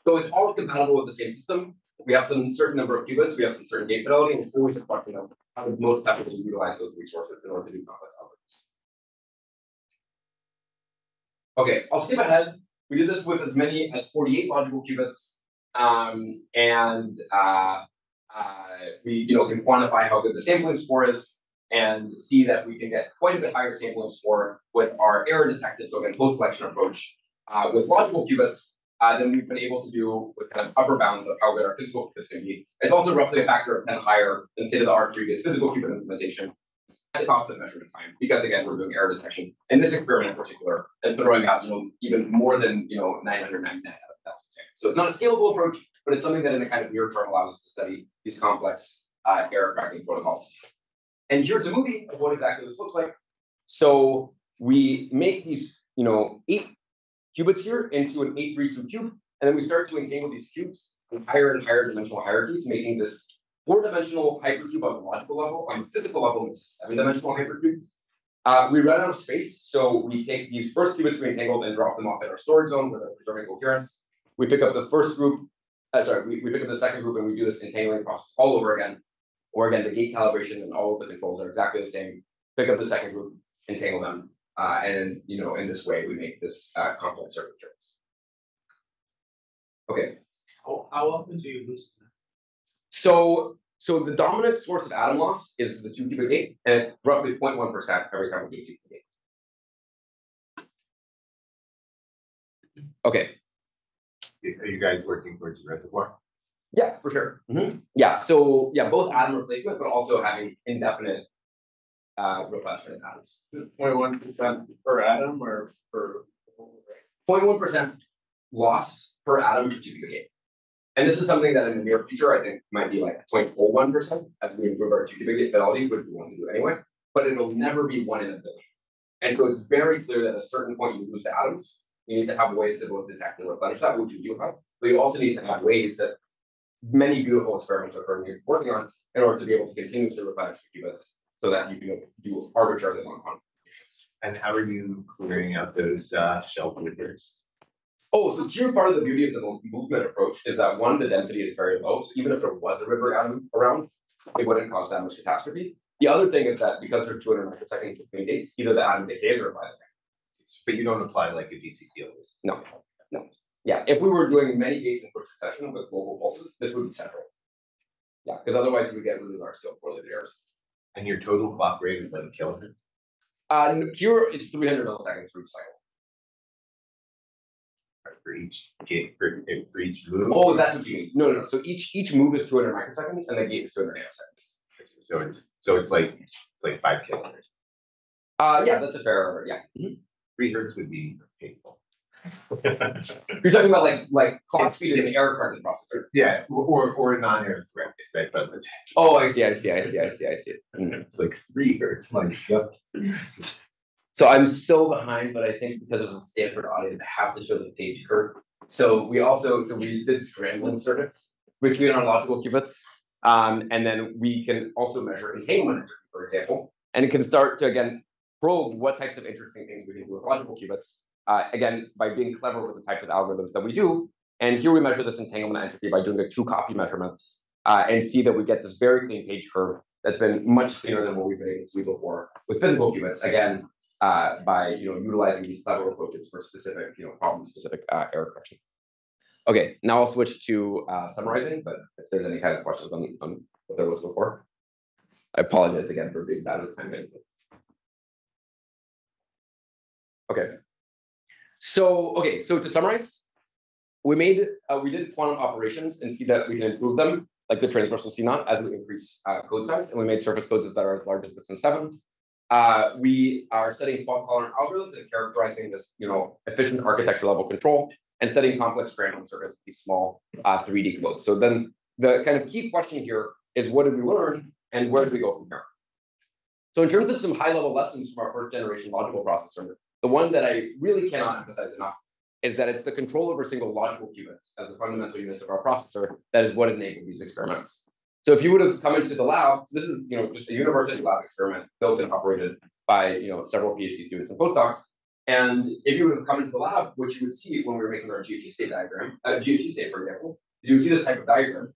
So it's all compatible with the same system. We have some certain number of qubits, we have some certain gate fidelity, and it's always a question of how to most effectively utilize those resources in order to do complex algorithms. Okay, I'll skip ahead. We did this with as many as 48 logical qubits, we can quantify how good the sampling score is and see that we can get quite a bit higher sampling score with our error detected, so again, post-selection approach with logical qubits than we've been able to do with kind of upper bounds of how good our physical qubits can be. It's also roughly a factor of 10 higher than state-of-the-art previous physical qubit implementation at the cost of measurement time, because again, we're doing error detection in this experiment in particular and throwing out even more than 999 out of 1,000 samples. So it's not a scalable approach, but it's something that in the kind of near term allows us to study these complex error cracking protocols. And here's a movie of what exactly this looks like. So we make these 8 qubits here into an 832 cube, and then we start to entangle these cubes in higher and higher dimensional hierarchies, making this 4-dimensional hypercube on the logical level. On the physical level, it's a 7-dimensional hypercube. We run out of space, so we take these first qubits we entangled and drop them off at our storage zone where they're preserving coherence. We pick up the first group, we pick up the second group, and we do this entangling process all over again. Or again, the gate calibration and all of the controls are exactly the same. Pick up the second group, entangle them, and in this way we make this complex circuit here. Okay. How often do you lose them? So the dominant source of atom loss is the 2-qubit gate, and it's roughly 0.1% every time we do a 2-qubit gate. Okay. Are you guys working towards a reservoir? Yeah, for sure. Mm-hmm. Yeah, so both atom replacement, but also having indefinite replenishment atoms. 0.1% per atom or per 0.1% loss per atom to 2-qubit gate. And this is something that in the near future, I think might be like 0.01% as we improve our 2-qubit gate fidelity, which we want to do anyway, but it'll never be 1 in a billion. And so it's very clear that at a certain point you lose the atoms. You need to have ways to both detect and replenish that, which you do have, but you also need to have ways that many beautiful experiments are currently working on in order to be able to continuously replenish the qubits so that you can do arbitrarily long computations. And how are you clearing out those shell withers? Oh, so here part of the beauty of the movement approach is that one, the density is very low. So even if there was a Rydberg atom around, it wouldn't cause that much catastrophe. The other thing is that because there's 200 microseconds between gates, either the atom decays or applies again. But you don't apply like a DC field. No. Yeah, if we were doing many gates in quick succession with global pulses, this would be central. Yeah, because otherwise we would get really large scale correlated errors. And your total clock rate is 11 kilohertz? Here it's 300 milliseconds for each cycle. For each gate, for each move? Oh, that's what you mean. No. So each move is 200 microseconds, and the gate is 200 nanoseconds. So it's like 5 kilohertz. Yeah, that's a fair. Yeah. 3 hertz would be painful. You're talking about like clock speed in an error corrected processor. Yeah, or non-error corrected, right? But Oh, I see. it's like 3 hertz. Like, yep. So I'm still behind, but I think because of the Stanford audit, I have to show the page curve. So we did scrambling circuits between our logical qubits. And then we can also measure entanglement entropy, for example, and it can start to again probe what types of interesting things we can do with logical qubits. Again, by being clever with the types of algorithms that we do. And here we measure this entanglement entropy by doing a 2-copy measurement and see that we get this very clean page curve that's been much cleaner than what we've been able to do before with physical qubits. Again, by utilizing these clever approaches for specific problem-specific error correction. Okay, now I'll switch to summarizing, but if there's any kind of questions on what there was before, I apologize again for being bad with time management. Okay. So to summarize, we did quantum operations and see that we can improve them, like the transversal CNOT, as we increase code size, and we made surface codes that are as large as distance 7. We are studying fault-tolerant algorithms and characterizing this, efficient architecture level control, and studying complex scrambling circuits with these small 3D codes. So then the kind of key question here is, what did we learn, and where do we go from here? So in terms of some high-level lessons from our first-generation logical processor, the one that I really cannot emphasize enough is that it's the control over single logical qubits as the fundamental units of our processor that is what enabled these experiments. So if you would have come into the lab, this is just a university lab experiment built and operated by several PhD students and postdocs. And if you would have come into the lab, what you would see when we were making our GHG state diagram, GHG state, for example, is you would see this type of diagram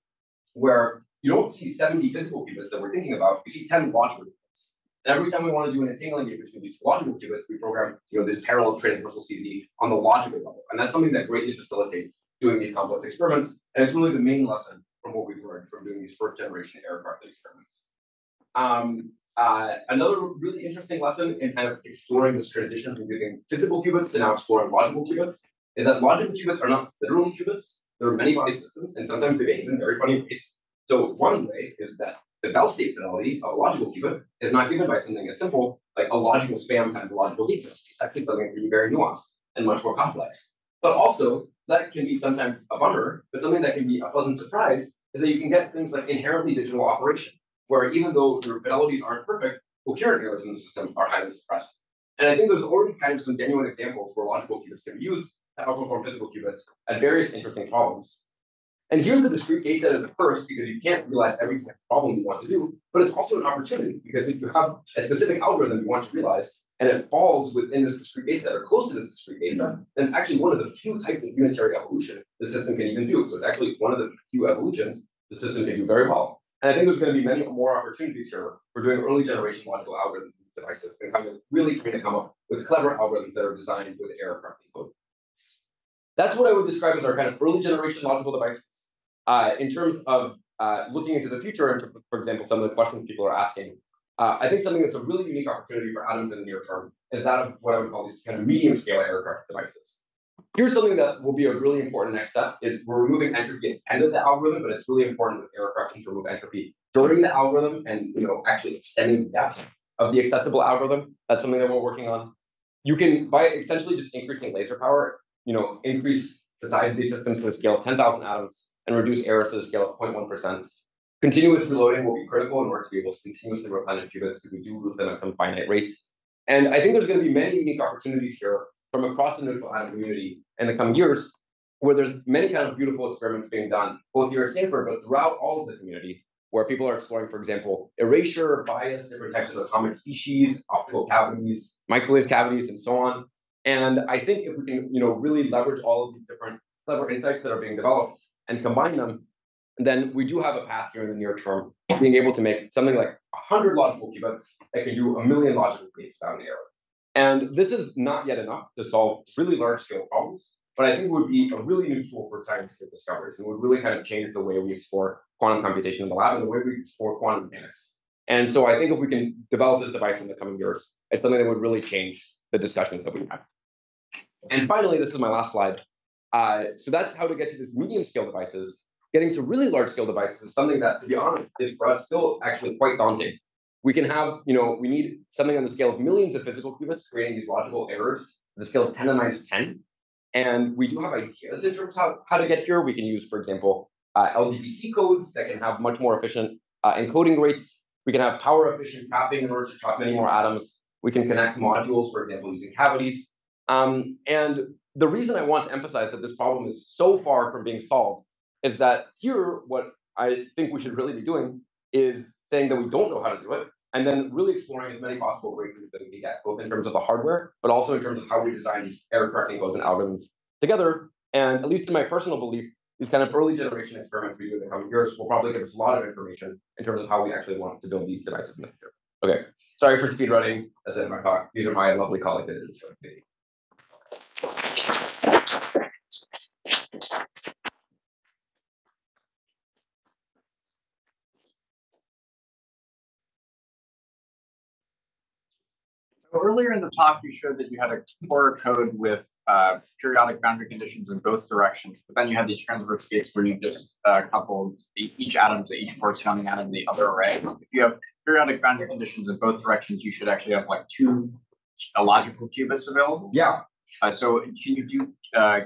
where you don't see 70 physical qubits that we're thinking about, you see 10 logical qubits. And every time we want to do an entangling gate between these logical qubits, we program this parallel transversal CZ on the logical level. And that's something that greatly facilitates doing these complex experiments. And it's really the main lesson from what we've learned from doing these first generation error corrected experiments. Another really interesting lesson in kind of exploring this transition from using physical qubits to now exploring logical qubits is that logical qubits are not literally qubits. There are many body systems, and sometimes they behave in very funny ways. So one way is that the Bell state fidelity of a logical qubit is not given by something as simple like a logical spam times a logical gate. It's actually something that can be very nuanced and much more complex. But also, that can be sometimes a bummer, but something that can be a pleasant surprise is that you can get things like inherently digital operation, where even though your fidelities aren't perfect, coherent errors in the system are highly suppressed. And I think there's already kind of some genuine examples where logical qubits can be used to outperform physical qubits at various interesting problems. And here the discrete gate set is a first because you can't realize every type of problem you want to do, but it's also an opportunity because if you have a specific algorithm you want to realize and it falls within this discrete gate set or close to this discrete gate set, then it's actually one of the few types of unitary evolution the system can even do. So it's actually one of the few evolutions the system can do very well. And I think there's going to be many more opportunities here for doing early generation logical algorithms and devices and kind of really trying to come up with clever algorithms that are designed with error correcting code. That's what I would describe as our kind of early generation logical devices. In terms of looking into the future, and for example, some of the questions people are asking, I think something that's a really unique opportunity for atoms in the near term is that of what I would call these kind of medium scale error corrected devices. Here's something that will be a really important next step is we're removing entropy at the end of the algorithm, but it's really important with error correction to remove entropy during the algorithm and actually extending the depth of the acceptable algorithm. That's something that we're working on. You can, by essentially just increasing laser power, increase the size of these systems to the scale of 10,000 atoms and reduce errors to the scale of 0.1%. Continuous reloading will be critical in order to be able to continuously replenish qubits because we do lose them at some finite rates. And I think there's going to be many unique opportunities here from across the neutral atom community in the coming years, where there's many kind of beautiful experiments being done, both here at Stanford, but throughout all of the community, where people are exploring, for example, erasure, bias, different types of atomic species, optical cavities, microwave cavities, and so on. And I think if we can, really leverage all of these different clever insights that are being developed and combine them, then we do have a path here in the near term of being able to make something like 100 logical qubits that can do 1 million logical gates without an error. And this is not yet enough to solve really large scale problems, but I think it would be a really new tool for scientific discoveries and would really kind of change the way we explore quantum computation in the lab and the way we explore quantum mechanics. And so I think if we can develop this device in the coming years, it's something that would really change the discussions that we have. And finally, this is my last slide. So that's how to get to these medium scale devices. Getting to really large scale devices is something that, to be honest, is for us still actually quite daunting. We can have, we need something on the scale of millions of physical qubits creating these logical errors, the scale of 10 to the minus 10. And we do have ideas in terms of how to get here. We can use, for example, LDPC codes that can have much more efficient encoding rates. We can have power efficient trapping in order to trap many more atoms. We can connect modules, for example, using cavities. And the reason I want to emphasize that this problem is so far from being solved is that here, what I think we should really be doing is saying that we don't know how to do it, and then really exploring as many possible breakthroughs that we can get, both in terms of the hardware, but also in terms of how we design these error correcting codes and algorithms together. And at least in my personal belief, these kind of early generation experiments we do in the coming years will probably give us a lot of information in terms of how we actually want to build these devices in the future. Okay, sorry for speed running. That's it, my talk. These are my lovely colleagues that did this for me. Earlier in the talk, you showed that you had a core code with periodic boundary conditions in both directions, but then you had these transverse gates where you just coupled each atom to each corresponding atom in the other array. If you have periodic boundary conditions in both directions, you should actually have like two logical qubits available. Yeah. So can you do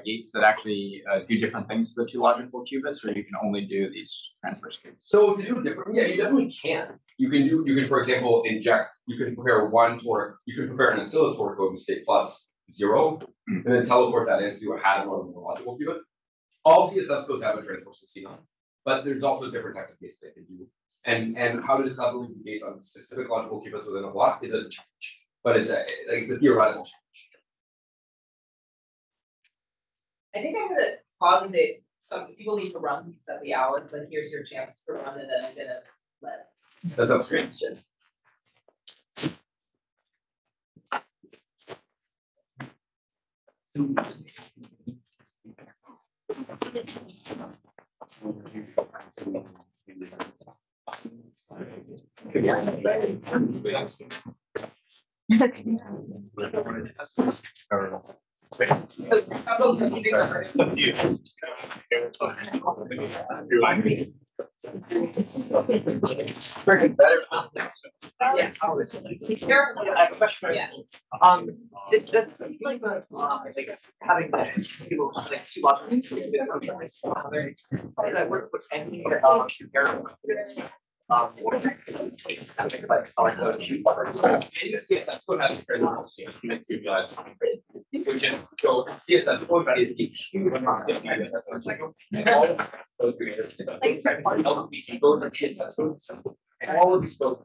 gates that actually do different things to the two logical qubits, or you can only do these transverse gates? So to do different, yeah, you definitely can. You can, for example, inject, you can prepare an oscillatory code in state +0, and then teleport that into a Haddon or a logical qubit. All CSS codes have a transverse of C9, but there's also different types of gates they can do. And how to decide the gate on specific logical qubits within a block is a challenge, but it's a theoretical challenge. I think I'm gonna pause and say some people need to run, it's at the hour, but here's your chance to run, and then I'm gonna let. That sounds great. Yeah. I have a question. Yeah. It's just like having people like two lots of that work with any CSS code has we can go CSS code that is each LBC code and CSS codes. And all of these codes.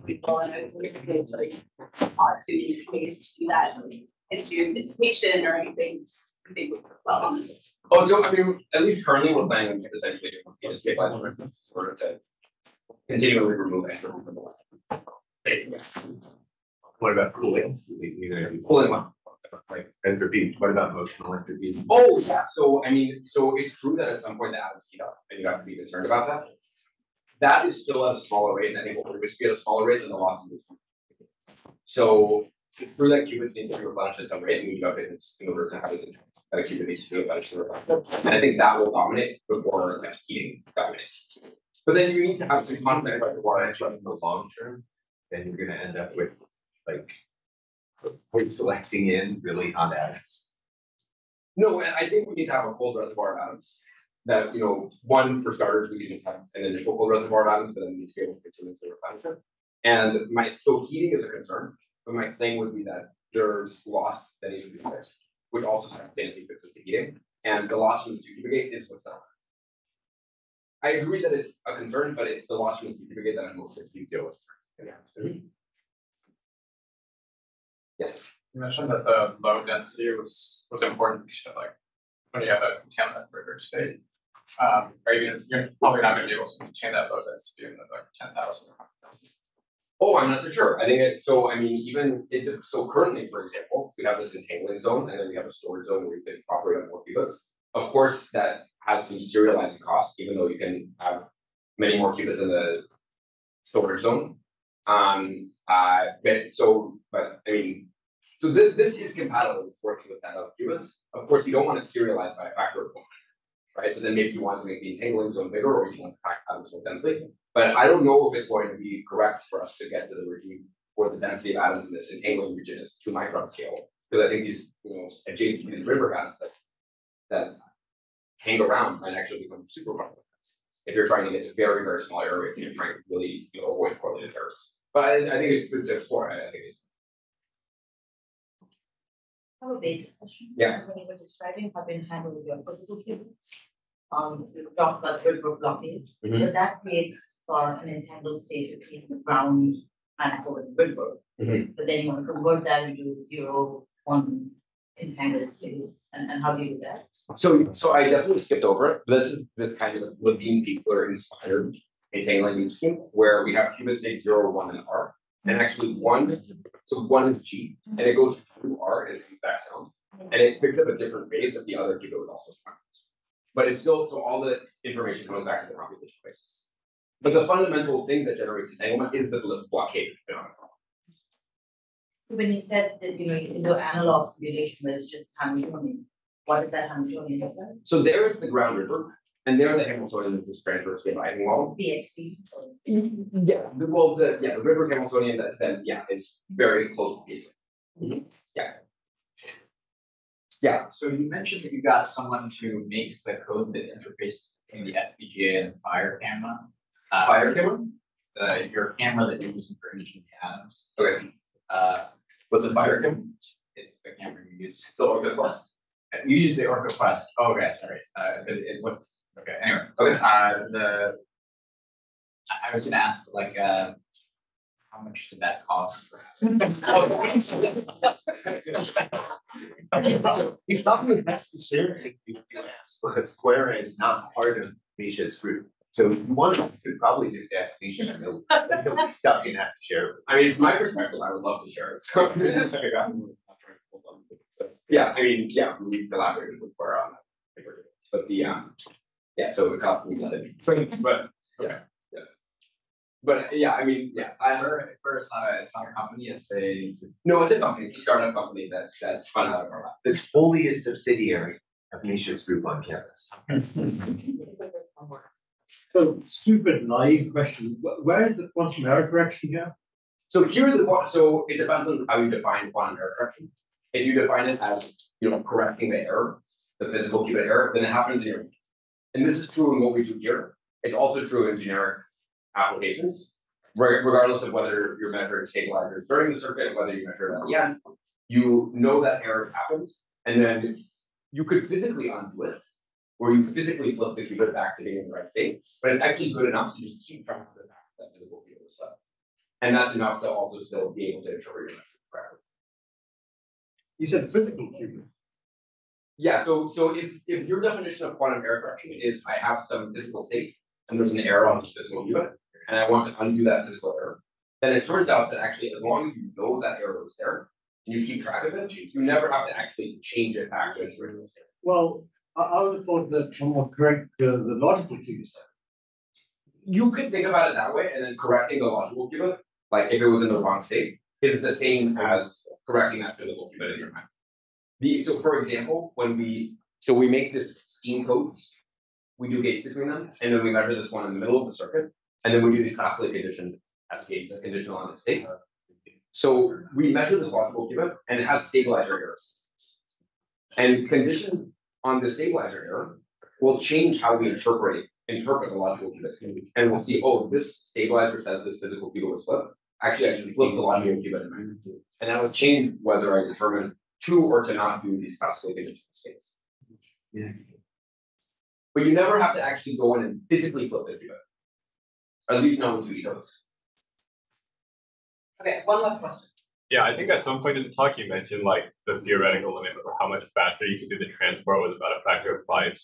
People and it's like to do that and do anticipation or anything they would work well on. Oh, so I mean, at least currently we're planning on essentially doing a stabilized reference in order to continually remove it. What about cooling? Cooling one. Like entropy. What about motional entropy? Oh yeah. So I mean, so it's true that at some point the atoms heat up, and you have to be concerned about that. That is still at a smaller rate, and I think what we're going to be at a smaller rate than the loss of this. So through that qubits need to be replenished at some rate, and we do in order to have it that a qubit needs to be replenished. And I think that will dominate before like, heating dominates. But then you need to have some conflict about the water in the long term, then you're going to end up with like selecting in really hot atoms. No, I think we need to have a cold reservoir of atoms. That, you know, one, for starters, we can just have an initial cold reservoir of atoms, but then we need to be able to continue to replenish. And so heating is a concern, but my claim would be that there's loss that needs to be fixed, which also simultaneously fixes the heating. And the loss from the two-qubit gate is what's not. I agree that it's a concern, but it's the loss from the two-qubit gate that I'm most likely to deal with. Yes. You mentioned that the low density was important, like when you have a contaminant Rydberg state. You're probably not going to be able to maintain that low density in the like 10,000. Oh, I'm not so sure. I think so. I mean, so currently, for example, we have this entangling zone, and then we have a storage zone where you can operate on more qubits. Of course, that has some serializing costs, even though you can have many more qubits in the storage zone. So this is compatible with working with that of qubits. Of course, you don't want to serialize by a factor of 1, right? So then maybe you want to make the entangling zone bigger, or you want to pack atoms more densely. But I don't know if it's going to be correct for us to get to the regime where the density of atoms in this entangling region is 2 micron scale, because I think these, adjacent to these Rydberg atoms that hang around might actually become super complex if you're trying to get to very, very small error rates and you're trying to really avoid correlated errors. But I think it's good to explore. I think it's I have a basic question. Yeah. When you were describing how to entangle with your physical qubits, we talked about the Rydberg blockade, but that creates an entangled state between the ground manifold and Rydberg. But then you want to convert that into 0, 1 entangled states, and how do you do that? So I definitely skipped over it. This is this kind of Levine-Piekler inspired entangling scheme where we have qubit state 0, 1, and R. And actually 1 is G, and it goes through R and it comes back down. And it picks up a different phase that the other qubit was also trying. But it's still, so all the information comes back to the computation basis. But the fundamental thing that generates entanglement is the blockade phenomenon. When you said that you can do analog simulation where it's just Hamiltonian, what is that Hamiltonian look like? So there is the ground Rydberg, and there the Hamiltonian is this transverse dividing wall. BXC. Yeah, the Rydberg Hamiltonian that's then is very close to the Yeah. So you mentioned that you got someone to make the code that interfaces between the FPGA and the Fire camera. Fire camera? Your camera that you're using for imaging the atoms. Okay. What's a Fire camera? It's the camera you use. The Orca Quest? You use the Orca Quest. Oh, okay, sorry. It looks okay. Anyway, okay. I was gonna ask how much did that cost? You probably has to share it if you ask, because Square is not part of Misha's group. So you want to probably just ask Misha and he'll be stuck and have to share it. I mean, from my perspective, I would love to share it. So yeah, I mean, yeah, we collaborated with Square on that. But so it cost me nothing. But yeah. But yeah, I mean, yeah. It's not a company, it's a company. It's a startup company that's spun out of our lab. It's fully a subsidiary of Misha's group on campus. So stupid naive question. Where is the quantum error correction here? So here so it depends on how you define quantum error correction. If you define it as correcting the error, the physical qubit error, then it happens in your. And this is true in what we do here. It's also true in generic applications, regardless of whether you're measuring stabilizers during the circuit, whether you measure it at the end, you know that error happened, and then you could physically undo it, or you physically flip the qubit back to being in the right state, but it's actually good enough to just keep track of the fact that physical qubit was left. And that's enough to also still be able to interpret your measure correctly. You said physical qubit. Yeah, so if your definition of quantum error correction is I have some physical state and there's an error on this physical qubit, and I want to undo that physical error, then it turns out that actually, as long as you know that error was there, and you keep track of it, you never have to actually change it back to its original state. Well, I would have thought that one would correct the logical qubit. You could think about it that way, and then correcting the logical qubit, like if it was in the wrong state, is the same as correcting that physical qubit in your mind. So for example, when we make this scheme codes, we do gates between them, and then we measure this one in the middle of the circuit, and then we do these classically conditioned as gates, conditional on the state. So we measure this logical qubit, and it has stabilizer errors. And condition on the stabilizer error will change how we interpret the logical qubits. And we'll see, oh, this stabilizer says this physical qubit was flipped. Actually, I should flip the logical qubit in mind. And that will change whether I determine to or to not do these classically conditioned states. Yeah. But you never have to actually go in and physically flip the qubit. Or at least not with 2D codes. Okay, one last question. Yeah, I think at some point in the talk you mentioned like the theoretical limit of how much faster you could do the transport was about a factor of 5.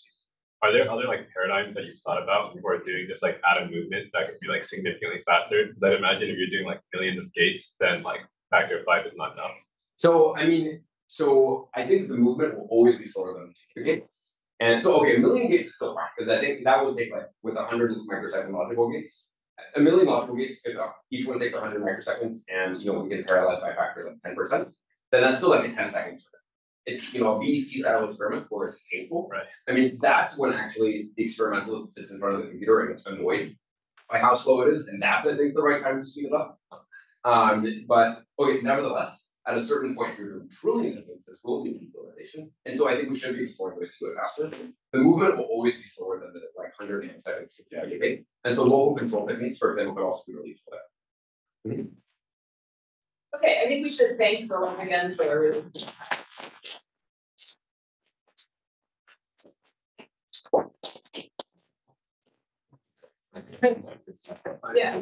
Are there other like paradigms that you thought about for doing just like atom movement that could be like significantly faster? Because I'd imagine if you're doing like millions of gates, then like factor of 5 is not enough. So I think the movement will always be slower than the gates. And so okay, a million gates is still fine, because I think that would take like with 100 microsecond logical gates. A million logical gates, if each one takes 100 microseconds, and we can parallelize by a factor of like 10%, then that's still like a 10 seconds. it's, you know, a BEC style experiment where it's painful. Right. I mean, that's when actually the experimentalist sits in front of the computer and gets annoyed by how slow it is, and that's, I think, the right time to speed it up. But okay, nevertheless, at a certain point, you're doing trillions of things. This will be utilization, and so I think we should be exploring ways to do it faster. The movement will always be slower than the like 100 nanoseconds to activate, and so local control techniques, for example, could also be really useful there. Okay, I think we should thank Dolev again for a really. Yeah.